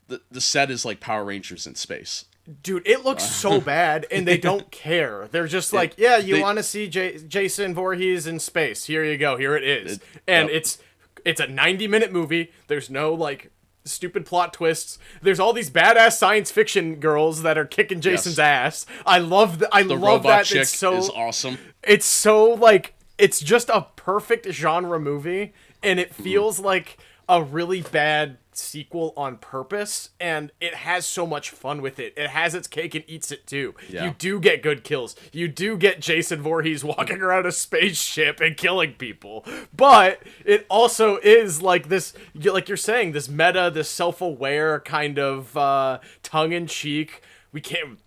is like Power Rangers in space. Dude, it looks so bad, and they don't care. They're just like, yeah, you want to see Jason Voorhees in space. Here you go. Here it is. And it's a 90-minute movie. There's no, like, stupid plot twists. There's all these badass science fiction girls that are kicking Jason's ass. I love the robot that. chick It's so is awesome. It's so, like, it's just a perfect genre movie, and it feels like a really bad sequel on purpose, and it has so much fun with it. It has its cake and eats it too. Yeah. You do get good kills. You do get Jason Voorhees walking around a spaceship and killing people. But it also is like this, like you're saying, this meta, this self-aware kind of tongue-in-cheek.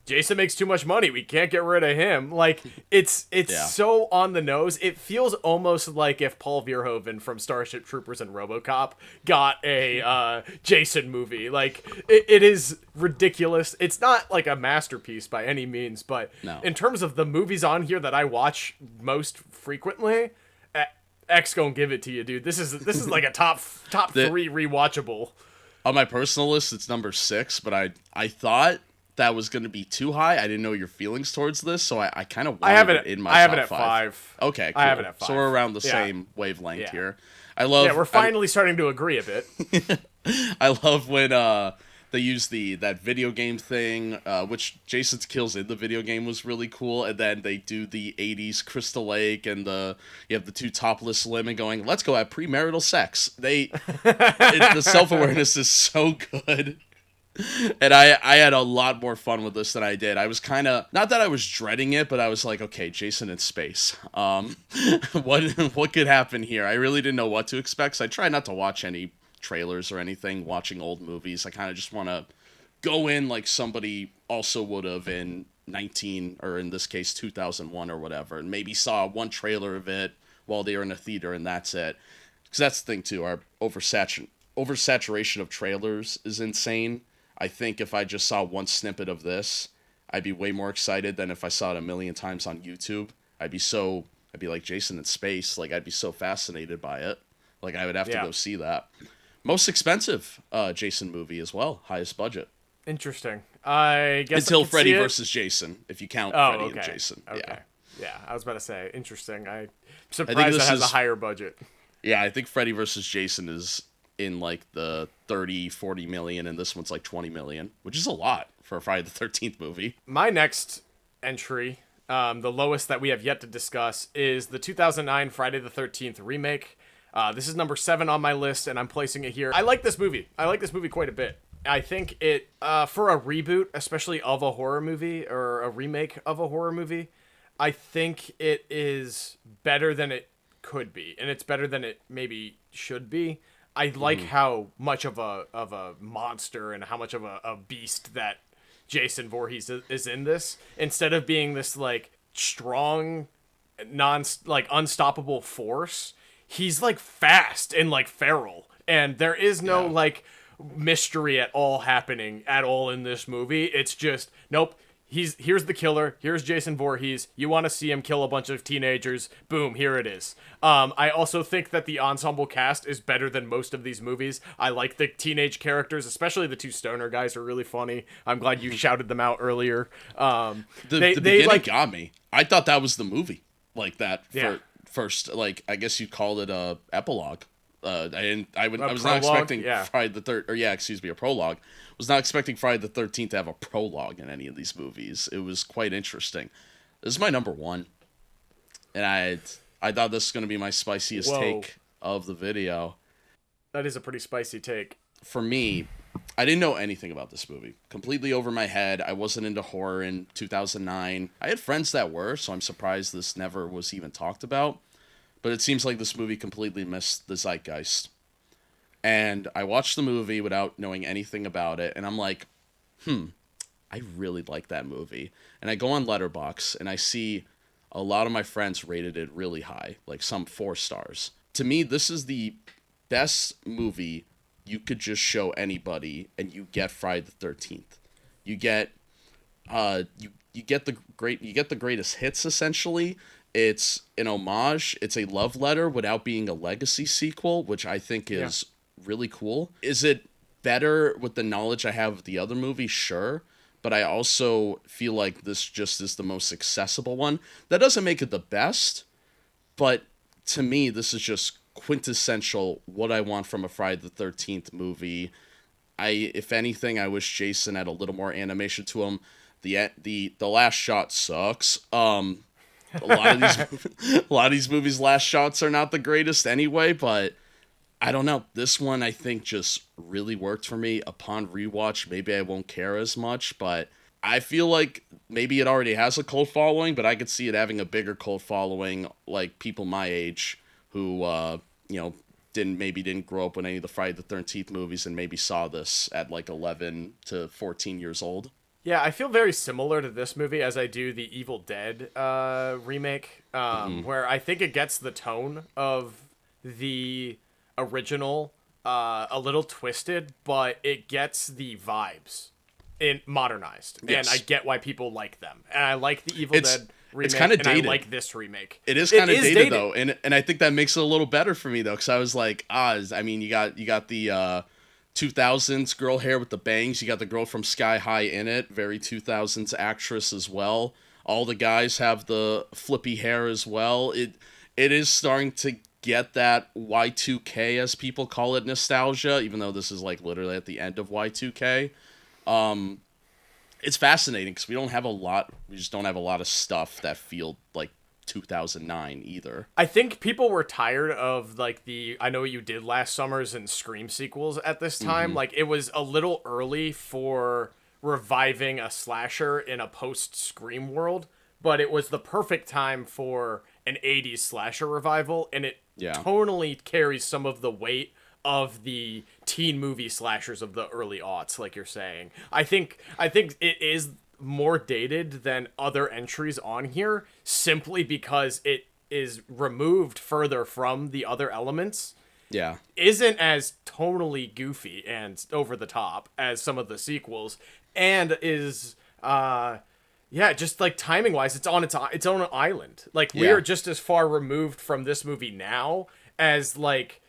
Jason makes too much money. We can't get rid of him. Like, it's so on the nose. It feels almost like if Paul Verhoeven from Starship Troopers and RoboCop got a Jason movie. Like, it is ridiculous. It's not like a masterpiece by any means, but in terms of the movies on here that I watch most frequently, X gonna give it to you, dude. This is like a top 3 rewatchable. On my personal list, it's number 6, but I thought that was going to be too high. I didn't know your feelings towards this, so I kind of wanted it in my top 5. I have it at 5. Okay, cool. I have it at 5. So we're around the same wavelength here. We're finally starting to agree a bit. I love when they use that video game thing, which Jason's kills in the video game was really cool, and then they do the 80s Crystal Lake, and you have the 2 topless women going, let's go have premarital sex. The self-awareness is so good. And I had a lot more fun with this than I did. I was kind of, not that I was dreading it, but I was like, okay, Jason in space. What could happen here? I really didn't know what to expect, so I try not to watch any trailers or anything, watching old movies. I kind of just want to go in like somebody also would have in 2001 or whatever, and maybe saw one trailer of it while they were in a theater, and that's it. Because that's the thing, too. Our oversaturation of trailers is insane. I think if I just saw one snippet of this, I'd be way more excited than if I saw it a million times on YouTube. I'd be like Jason in space. Like, I'd be so fascinated by it. Like, I would have to go see that. Most expensive Jason movie as well. Highest budget. Interesting. I guess until I could Freddy see it. versus Jason, if you count Oh, Freddy okay. and Jason. Okay. Yeah, I was about to say, interesting. I'm I surprised think it this has a is higher budget. yeah, I think Freddy versus Jason is in like the 30, 40 million, and this one's like 20 million, which is a lot for a Friday the 13th movie. My next entry, the lowest that we have yet to discuss, is the 2009 Friday the 13th remake. This is number 7 on my list, and I'm placing it here. I like this movie. I like this movie quite a bit. I think it, for a reboot, especially of a horror movie, or a remake of a horror movie, I think it is better than it could be, and it's better than it maybe should be. I like how much of a monster and how much of a beast that Jason Voorhees is in this, instead of being this like strong, unstoppable force. He's like fast and like feral, and there is no like mystery at all happening at all in this movie. It's just nope. Here's the killer. Here's Jason Voorhees. You want to see him kill a bunch of teenagers? Boom, here it is. I also think that the ensemble cast is better than most of these movies. I like the teenage characters, especially the 2 stoner guys are really funny. I'm glad you shouted them out earlier. The beginning got me. I thought that was the movie, like that first. Like I guess you'd call it a epilogue. I was not expecting Friday the Third, or a prologue. Was not expecting Friday the 13th to have a prologue in any of these movies. It was quite interesting. This is my number 1, and I thought this was going to be my spiciest take of the video. That is a pretty spicy take. For me, I didn't know anything about this movie. Completely over my head. I wasn't into horror in 2009. I had friends that were, so I'm surprised this never was even talked about. But it seems like this movie completely missed the zeitgeist. And I watched the movie without knowing anything about it, and I'm like, I really like that movie. And I go on Letterboxd, and I see a lot of my friends rated it really high, like some 4 stars. To me, this is the best movie you could just show anybody, and you get Friday the 13th. You get, you get the greatest hits, essentially. It's an homage. It's a love letter without being a legacy sequel, which I think is really cool. Is it better with the knowledge I have of the other movie? Sure. But I also feel like this just is the most accessible one. That doesn't make it the best, but to me, this is just quintessential what I want from a Friday the 13th movie. If anything, I wish Jason had a little more animation to him. The last shot sucks. A lot of these movies' last shots are not the greatest anyway, but I don't know. This one, I think, just really worked for me. Upon rewatch, maybe I won't care as much, but I feel like maybe it already has a cult following, but I could see it having a bigger cult following, like people my age who, didn't grow up with any of the Friday the 13th movies and maybe saw this at like 11 to 14 years old. Yeah, I feel very similar to this movie as I do the Evil Dead remake, where I think it gets the tone of the original a little twisted, but it gets the vibes modernized. Yes. And I get why people like them. And I like the Evil Dead remake, it's kind of dated. I like this remake. It is kind of dated, though, and I think that makes it a little better for me, though, because I was like, you got the 2000s girl hair with the bangs. You got the girl from Sky High in it, very 2000s actress as well. All the guys have the flippy hair as well. It is starting to get that Y2K, as people call it, nostalgia, even though this is like literally at the end of Y2K. It's fascinating because we just don't have a lot of stuff that feel like 2009 either. I think people were tired of like the I Know What You Did Last Summer's and Scream sequels at this time. Like it was a little early for reviving a slasher in a post-Scream world, but it was the perfect time for an 80s slasher revival, and it tonally carries some of the weight of the teen movie slashers of the early aughts, like you're saying. I think it is more dated than other entries on here simply because it is removed further from the other elements. Yeah. Isn't as tonally goofy and over the top as some of the sequels, and is just like timing wise, it's on its own island. Like we are just as far removed from this movie now as like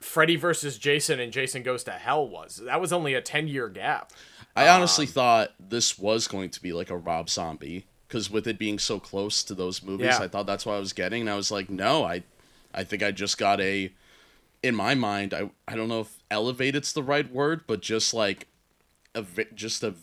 Freddy versus Jason and Jason Goes to Hell was. That was only a 10-year gap. I honestly thought this was going to be like a Rob Zombie, because with it being so close to those movies, Yeah. I thought that's what I was getting, and I was like, no, I think I just got in my mind, I don't know if elevated's the right word, but just like just a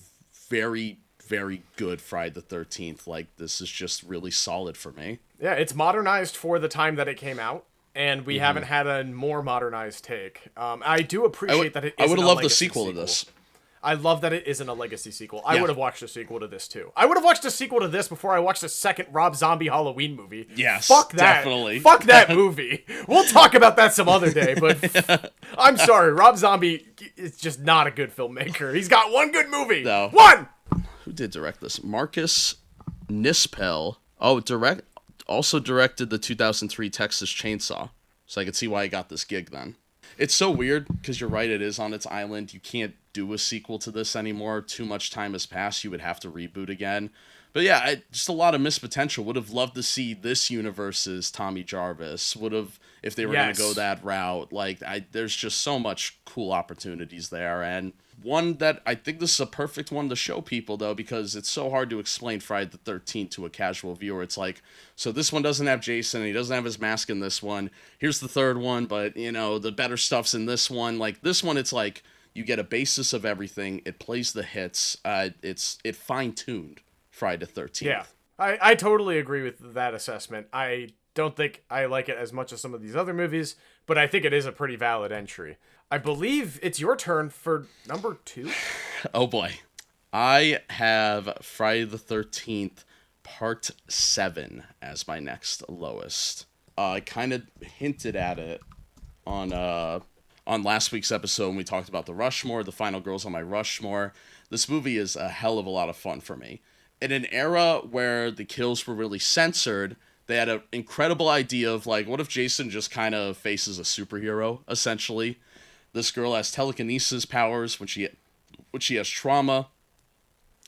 very, very good Friday the 13th. Like, this is just really solid for me. Yeah, it's modernized for the time that it came out, and we haven't had a more modernized take. I do appreciate that it isn't I would have a loved the legacy sequel to this. I love that it isn't a legacy sequel. I Yeah. would have watched a sequel to this too. I would have watched a sequel to this before I watched a second Rob Zombie Halloween movie. Yes, Fuck that. definitely. Fuck that movie. We'll talk about that some other day, but I'm sorry. Rob Zombie is just not a good filmmaker. He's got one good movie. No. One! Who did direct this? Marcus Nispel. Oh, also directed the 2003 Texas Chainsaw. So I could see why I got this gig then. It's so weird, because you're right, it is on its island. You can't do a sequel to this anymore. Too much time has passed. You would have to reboot again. But yeah, just a lot of missed potential. Would have loved to see this universe's Tommy Jarvis. Would have, if they were going to go that route. Like, there's just so much cool opportunities there. And one that I think this is a perfect one to show people, though, because it's so hard to explain Friday the 13th to a casual viewer. It's like, so this one doesn't have Jason, and he doesn't have his mask in this one. Here's the third one, but, you know, the better stuff's in this one. Like, this one, it's like, you get a basis of everything. It plays the hits. It fine-tuned Friday the 13th. Yeah, I totally agree with that assessment. I don't think I like it as much as some of these other movies, but I think it is a pretty valid entry. I believe it's your turn for number 2. Oh boy. I have Friday the 13th Part 7 as my next lowest. I kind of hinted at it on last week's episode when we talked about the Rushmore, the final girls on my Rushmore. This movie is a hell of a lot of fun for me. In an era where the kills were really censored, they had an incredible idea of, like, what if Jason just kind of faces a superhero, essentially? This girl has telekinesis powers. When she has trauma,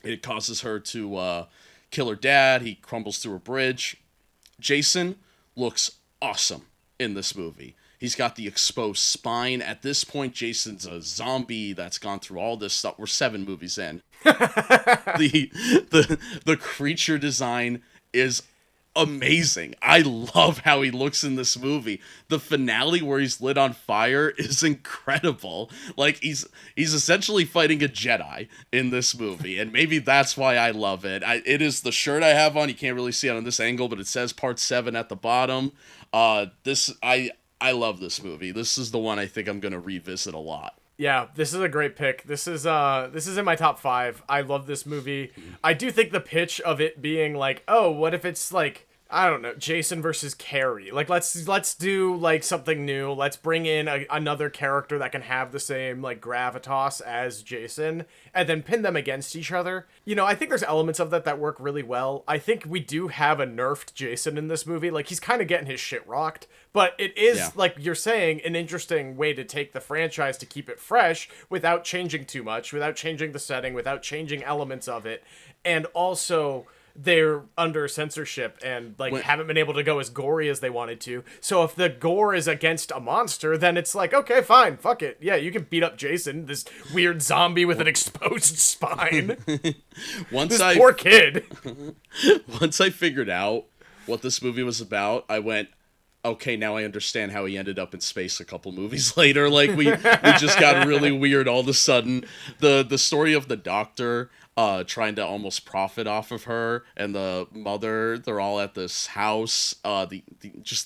it causes her to kill her dad. He crumbles through a bridge. Jason looks awesome in this movie. He's got the exposed spine. At this point, Jason's a zombie that's gone through all this stuff. We're 7 movies in. The creature design is amazing. I love how he looks in this movie. The finale where he's lit on fire is incredible. Like, he's essentially fighting a Jedi in this movie, and maybe that's why I love it. It is the shirt I have on. You can't really see it on this angle, but it says Part 7 at the bottom. I love this movie. This is the one I think I'm going to revisit a lot. Yeah, this is a great pick. This is in my top 5. I love this movie. I do think the pitch of it being like, oh, what if it's like, I don't know, Jason versus Carrie. Like, let's do like something new. Let's bring in another character that can have the same like gravitas as Jason, and then pin them against each other. You know, I think there's elements of that work really well. I think we do have a nerfed Jason in this movie. Like, he's kind of getting his shit rocked, but it is, like you're saying, an interesting way to take the franchise to keep it fresh without changing too much, without changing the setting, without changing elements of it, and also they're under censorship and haven't been able to go as gory as they wanted to. So if the gore is against a monster, then it's like, okay, fine, fuck it. Yeah, you can beat up Jason, this weird zombie with an exposed spine. Poor kid. Once I figured out what this movie was about, I went, okay, now I understand how he ended up in space a couple movies later. Like, we just got really weird all of a sudden. The story of the doctor trying to almost profit off of her, and the mother, they're all at this house. The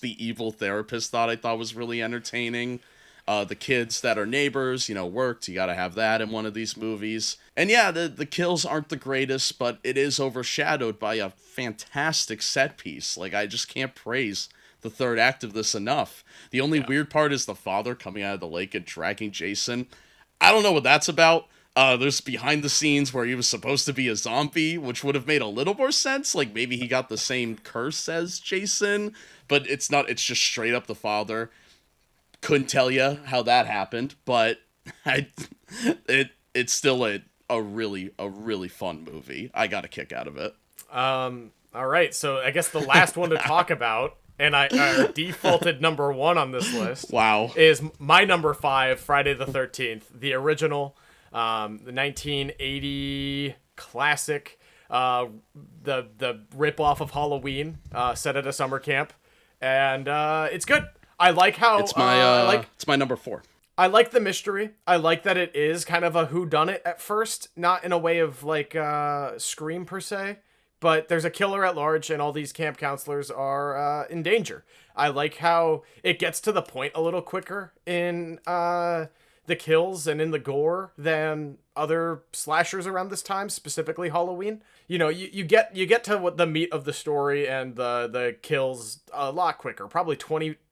evil therapist I thought was really entertaining. The kids that are neighbors, worked. You gotta have that in one of these movies. And yeah, the kills aren't the greatest, but it is overshadowed by a fantastic set piece. Like, I just can't praise the third act of this enough. The only weird part is the father coming out of the lake and dragging Jason. I don't know what that's about. There's behind the scenes where he was supposed to be a zombie, which would have made a little more sense. Like, maybe he got the same curse as Jason, but it's not. It's just straight up the father. Couldn't tell you how that happened, but it's still a really fun movie. I got a kick out of it. All right, so I guess the last one to talk about and our defaulted number 1 on this list. Wow. Is my number 5, Friday the 13th, the original, the 1980 classic, the rip-off of Halloween, set at a summer camp, and it's good. I like how it's my number 4. I like the mystery. I like that it is kind of a whodunit at first, not in a way of like Scream per se, but there's a killer at large and all these camp counselors are in danger. I like how it gets to the point a little quicker in the kills and in the gore than other slashers around this time, specifically Halloween. You know, you get to what the meat of the story and the kills a lot quicker, probably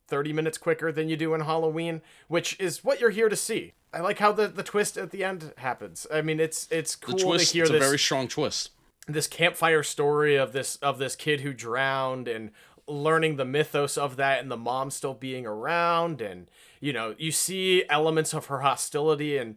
30 minutes quicker than you do in Halloween, which is what you're here to see. I like how the twist at the end happens. I mean, it's cool to hear it's this. a very strong twist. This campfire story of this kid who drowned and learning the mythos of that and the mom still being around, and you know, you see elements of her hostility and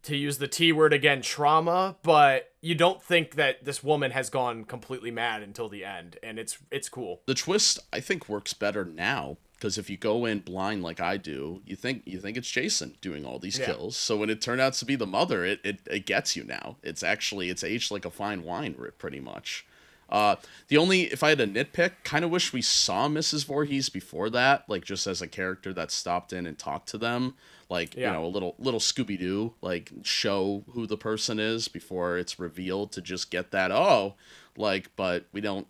to use the T word again, trauma, but you don't think that this woman has gone completely mad until the end, and it's cool. The twist, I think, works better now, because if you go in blind like I do, you think it's Jason doing all these kills. So when it turned out to be the mother, it gets you now. It's aged like a fine wine, pretty much. If I had a nitpick, kind of wish we saw Mrs. Voorhees before that, like just as a character that stopped in and talked to them, like you know, a little Scooby-Doo, like show who the person is before it's revealed, to just get that but we don't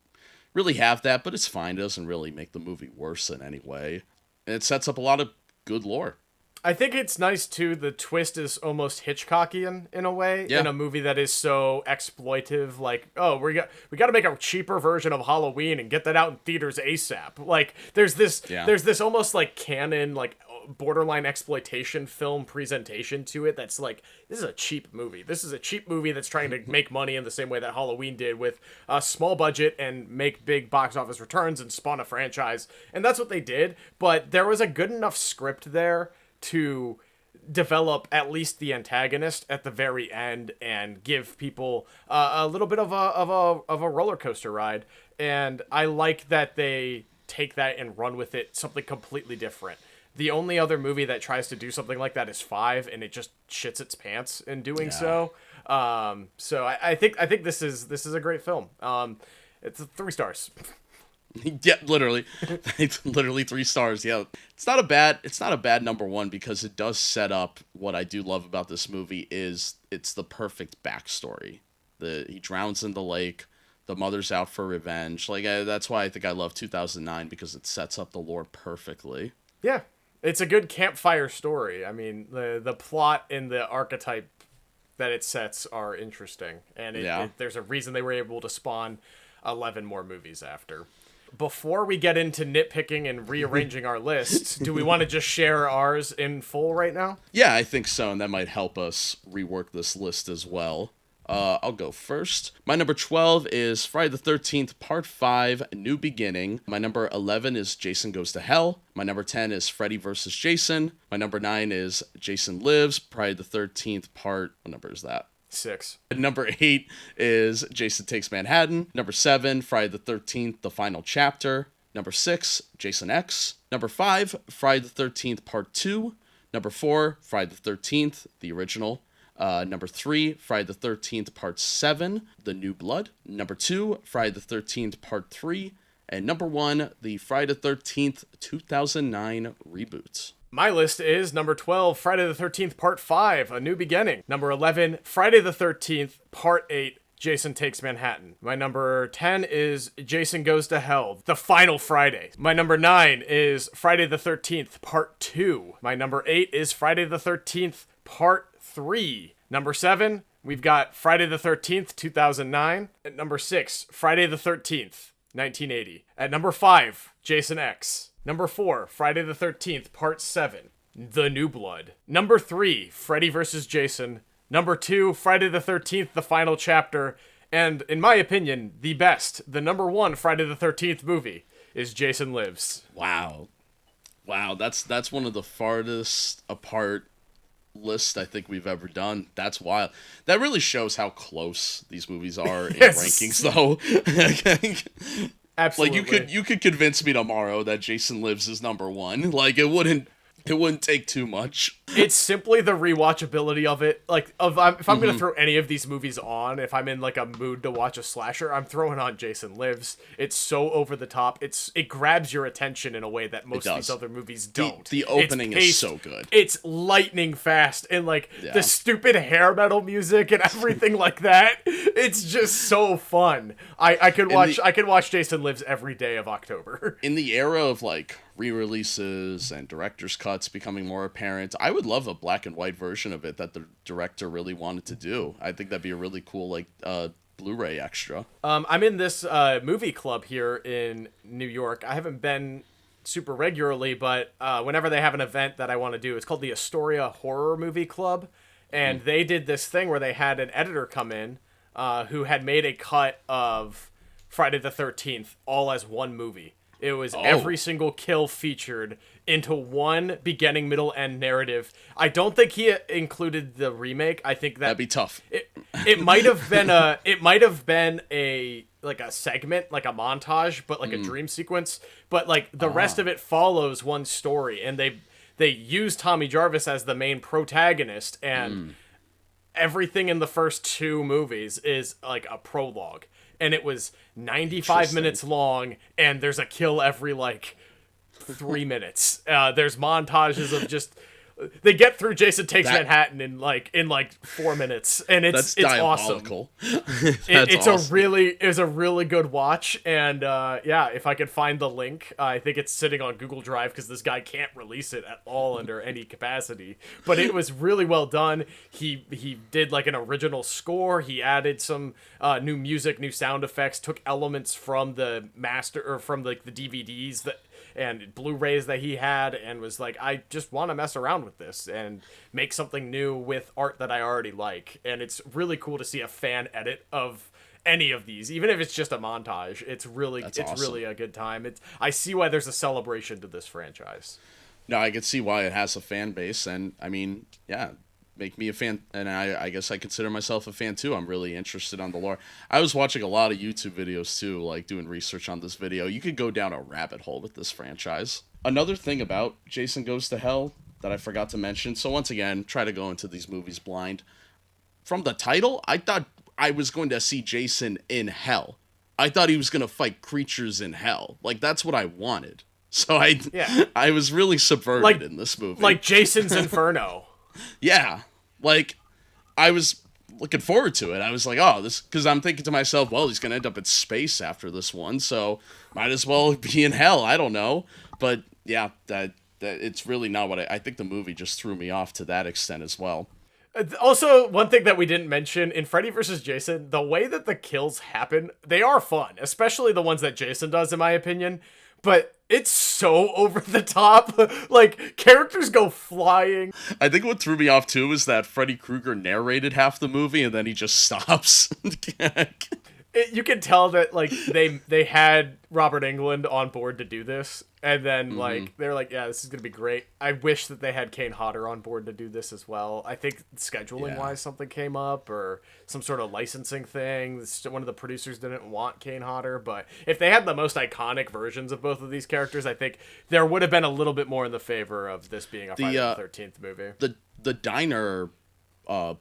really have that, but it's fine. It doesn't really make the movie worse in any way, and it sets up a lot of good lore. I think it's nice too. The twist is almost Hitchcockian in a way, in a movie that is so exploitive. Like, oh, we got to make a cheaper version of Halloween and get that out in theaters ASAP. Like, there's this almost like canon, like borderline exploitation film presentation to it. That's like, this is a cheap movie. This is a cheap movie that's trying to make money in the same way that Halloween did, with a small budget and make big box office returns and spawn a franchise. And that's what they did. But there was a good enough script there to develop at least the antagonist at the very end and give people a little bit of a roller coaster ride. And I like that they take that and run with it, something completely different. The only other movie that tries to do something like that is 5, and it just shits its pants in doing so. So I think this is a great film. It's 3 stars. Yeah, literally. Literally 3 stars. Yeah. It's not a bad number 1, because it does set up what I do love about this movie is it's the perfect backstory. He drowns in the lake, the mother's out for revenge. Like, that's why I think I love 2009, because it sets up the lore perfectly. Yeah. It's a good campfire story. I mean, the plot and the archetype that it sets are interesting, and there's a reason they were able to spawn 11 more movies after. Before we get into nitpicking and rearranging our lists, do we want to just share ours in full right now? Yeah, I think so, and that might help us rework this list as well. I'll go first. My number 12 is Friday the 13th, Part 5, New Beginning. My number 11 is Jason Goes to Hell. My number 10 is Freddy vs. Jason. My number 9 is Jason Lives, Friday the 13th, Part... What number is that? 6. Number 8 is Jason Takes Manhattan. Number 7, Friday the 13th, The Final Chapter. Number 6, Jason X. Number 5, Friday the 13th, Part 2. Number 4, Friday the 13th, the original. Number 3, Friday the 13th, Part 7, The New Blood. Number 2, Friday the 13th, Part 3. And number 1, the Friday the 13th, 2009 reboot. My list is number 12, Friday the 13th, Part 5, A New Beginning. Number 11, Friday the 13th, Part 8, Jason Takes Manhattan. My number 10 is Jason Goes to Hell, The Final Friday. My number 9 is Friday the 13th, Part 2. My number 8 is Friday the 13th, Part 3. Number 7, we've got Friday the 13th, 2009. At number 6, Friday the 13th, 1980. At number 5, Jason X. Number 4, Friday the 13th, Part 7, The New Blood. Number 3, Freddy vs. Jason. Number 2, Friday the 13th, The Final Chapter. And, in my opinion, the best, the number 1 Friday the 13th movie is Jason Lives. Wow, that's one of the farthest apart lists I think we've ever done. That's wild. That really shows how close these movies are in rankings, though. Absolutely. Like you could convince me tomorrow that Jason Lives is number one. Like it wouldn't take too much. It's simply the rewatchability of it. Like, if I'm gonna throw any of these movies on, if I'm in like a mood to watch a slasher, I'm throwing on Jason Lives. It's so over the top. It grabs your attention in a way that most of these other movies don't. The opening is so good. It's lightning fast, and like the stupid hair metal music and everything like that. It's just so fun. I could watch Jason Lives every day of October. In the era of like re-releases and director's cuts becoming more apparent, I would love a black and white version of it that the director really wanted to do. I think that'd be a really cool like Blu-ray extra. I'm in this movie club here in New York. I haven't been super regularly, but whenever they have an event that I want to do, it's called the Astoria Horror Movie Club, and they did this thing where they had an editor come in who had made a cut of Friday the 13th all as one movie. It was every single kill featured into one beginning, middle, end narrative. I don't think he included the remake. I think that'd be tough. It might have been a like a segment, like a montage, but like a dream sequence. But like the rest of it follows one story, and they use Tommy Jarvis as the main protagonist, and everything in the first two movies is like a prologue. And it was 95 minutes long, and there's a kill every, like, 3 minutes. There's montages of just... They get through Jason Takes Manhattan in 4 minutes, and it's diabolical. Awesome. It's awesome. It was a really good watch, and if I could find the link, I think it's sitting on Google Drive because this guy can't release it at all under any capacity. But it was really well done. He did like an original score. He added some new music, new sound effects, took elements from the master or from like the DVDs and Blu-rays that he had, and was like, I just want to mess around with this and make something new with art that I already like. And it's really cool to see a fan edit of any of these, even if it's just a montage. It's awesome. Really a good time. I see why there's a celebration to this franchise. No, I can see why it has a fan base, and I mean, make me a fan, and I guess I consider myself a fan too. I'm really interested on the lore. I was watching a lot of YouTube videos too, like doing research on this video. You could go down a rabbit hole with this franchise. Another thing about Jason Goes to Hell that I forgot to mention, so once again, try to go into these movies blind. From the title, I thought I was going to see Jason in hell. I thought he was going to fight creatures in hell. Like, that's what I wanted. So I was really subverted in this movie. Like Jason's Inferno. Yeah. Like, I was looking forward to it. I was like, because I'm thinking to myself, well, he's going to end up in space after this one, so might as well be in hell. I don't know. But, yeah, that it's really not what I think the movie just threw me off to that extent as well. Also, one thing that we didn't mention, in Freddy vs. Jason, the way that the kills happen, they are fun, especially the ones that Jason does, in my opinion. But it's so over the top. Like, characters go flying. I think what threw me off, too, is that Freddy Krueger narrated half the movie, and then he just stops. You can tell that, like, they had Robert Englund on board to do this. And then, like, they're like, yeah, this is going to be great. I wish that they had Kane Hodder on board to do this as well. I think scheduling-wise something came up, or some sort of licensing thing. One of the producers didn't want Kane Hodder. But if they had the most iconic versions of both of these characters, I think there would have been a little bit more in the favor of this being a Friday the 13th movie. The diner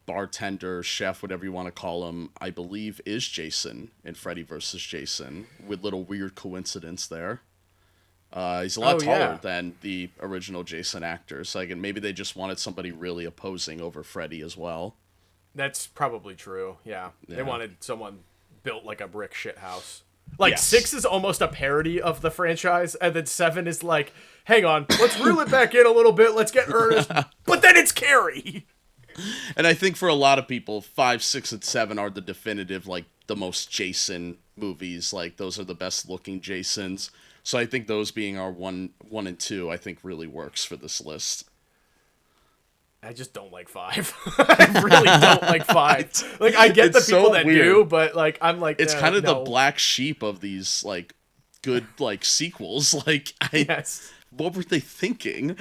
bartender, chef, whatever you want to call him, I believe is Jason in Freddy vs. Jason, with little weird coincidence there. He's a lot taller than the original Jason actors. Like, and maybe they just wanted somebody really opposing over Freddy as well. That's probably true. Yeah. They wanted someone built like a brick shit house. Like, 6 is almost a parody of the franchise, and then 7 is like, hang on, let's reel it back in a little bit, let's get earnest, but then it's Carrie! And I think for a lot of people, 5, 6, and 7 are the definitive, like, the most Jason movies. Like, those are the best looking Jasons. So I think those being our 1 and 2, I think really works for this list. I just don't like 5. I really don't like 5. Like, I get the people that do, but, like, I'm like, it's kind of the black sheep of these, like, good, like, sequels. Like, what were they thinking?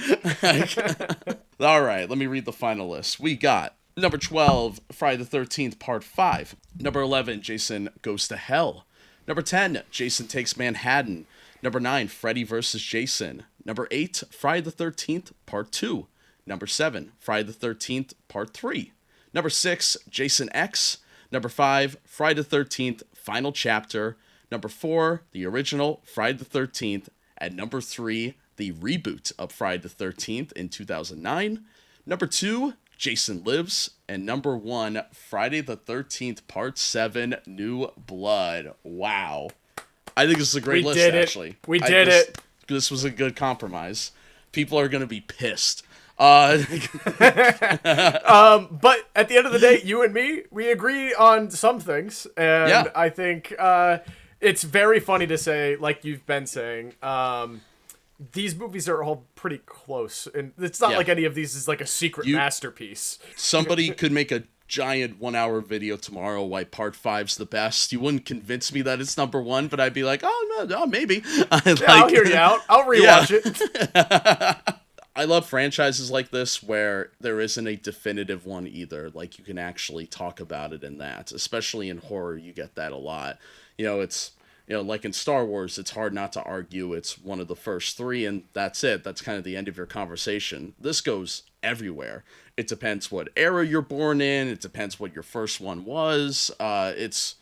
All right, let me read the final list. We got number 12, Friday the 13th, Part 5. Number 11, Jason Goes to Hell. Number 10, Jason Takes Manhattan. Number 9, Freddy vs. Jason. Number 8, Friday the 13th, Part 2. Number 7, Friday the 13th, Part 3. Number 6, Jason X. Number 5, Friday the 13th, Final Chapter. Number 4, the original Friday the 13th. At number 3, the reboot of Friday the 13th in 2009. Number 2, Jason Lives. And number 1, Friday the 13th, Part 7, New Blood. Wow. I think this is a great list, actually. We did it. This was a good compromise. People are going to be pissed. But at the end of the day, you and me, we agree on some things. And Yeah. I think it's very funny to say, like you've been saying, these movies are all pretty close. And it's not like any of these is like a secret masterpiece. Somebody could make a giant 1-hour video tomorrow why Part 5's the best. You wouldn't convince me that it's number 1, but I'd be like, oh, no, maybe. I'll hear you out. I'll rewatch it. I love franchises like this where there isn't a definitive one either. Like, you can actually talk about it in that. Especially in horror, you get that a lot. It's, like in Star Wars, it's hard not to argue it's one of the first 3, and that's it. That's kind of the end of your conversation. This goes everywhere. It depends what era you're born in. It depends what your first one was. This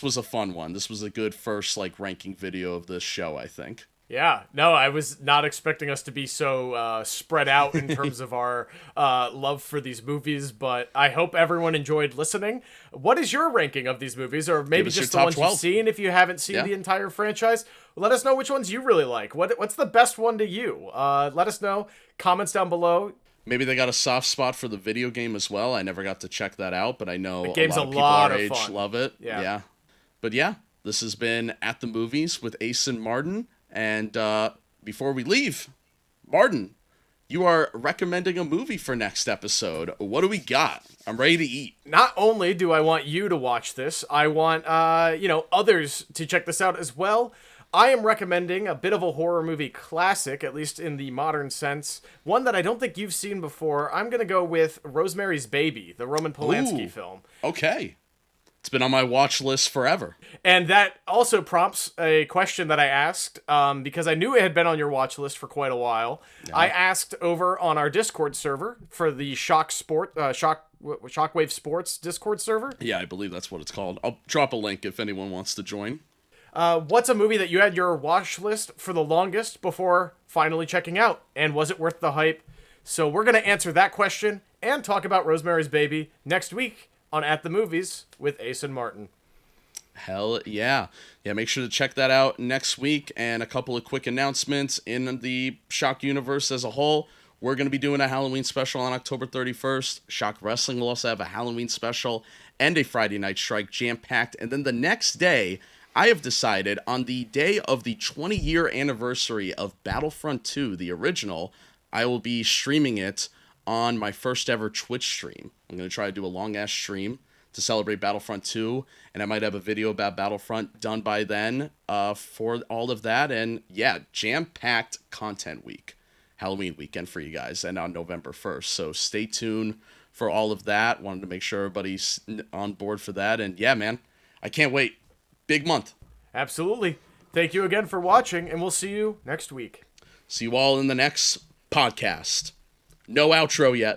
was a fun one. This was a good first, ranking video of this show, I think. Yeah, no, I was not expecting us to be so spread out in terms of our love for these movies, but I hope everyone enjoyed listening. What is your ranking of these movies, or maybe just the ones 12. you've seen if you haven't seen the entire franchise? Let us know which ones you really like. What's the best one to you? Let us know. Comments down below. Maybe they got a soft spot for the video game as well. I never got to check that out, but I know The game's a lot of people our age fun. love it. Yeah. But yeah, this has been At the Movies with Ace and Martin. And before we leave, Martin, you are recommending a movie for next episode. What do we got? I'm ready to eat. Not only do I want you to watch this, I want others to check this out as well. I am recommending a bit of a horror movie classic, at least in the modern sense. One that I don't think you've seen before. I'm going to go with Rosemary's Baby, the Roman Polanski film. Okay. It's been on my watch list forever. And that also prompts a question that I asked, because I knew it had been on your watch list for quite a while. Yeah. I asked over on our Discord server for the Shockwave Sports Discord server. Yeah, I believe that's what it's called. I'll drop a link if anyone wants to join. What's a movie that you had your watch list for the longest before finally checking out? And was it worth the hype? So we're going to answer that question and talk about Rosemary's Baby next week on At the Movies with Ace and Martin. Hell yeah. Yeah, make sure to check that out next week. And a couple of quick announcements in the Shock universe as a whole. We're going to be doing a Halloween special on October 31st. Shock Wrestling will also have a Halloween special and a Friday Night Strike jam-packed. And then the next day, I have decided on the day of the 20-year anniversary of Battlefront 2, the original, I will be streaming it on my first ever Twitch stream. I'm going to try to do a long-ass stream to celebrate Battlefront 2, and I might have a video about Battlefront done by then for all of that. And yeah, jam-packed content week, Halloween weekend for you guys, and on November 1st. So stay tuned for all of that. Wanted to make sure everybody's on board for that. And yeah, man, I can't wait. Big month. Absolutely. Thank you again for watching, and we'll see you next week. See you all in the next podcast. No outro yet.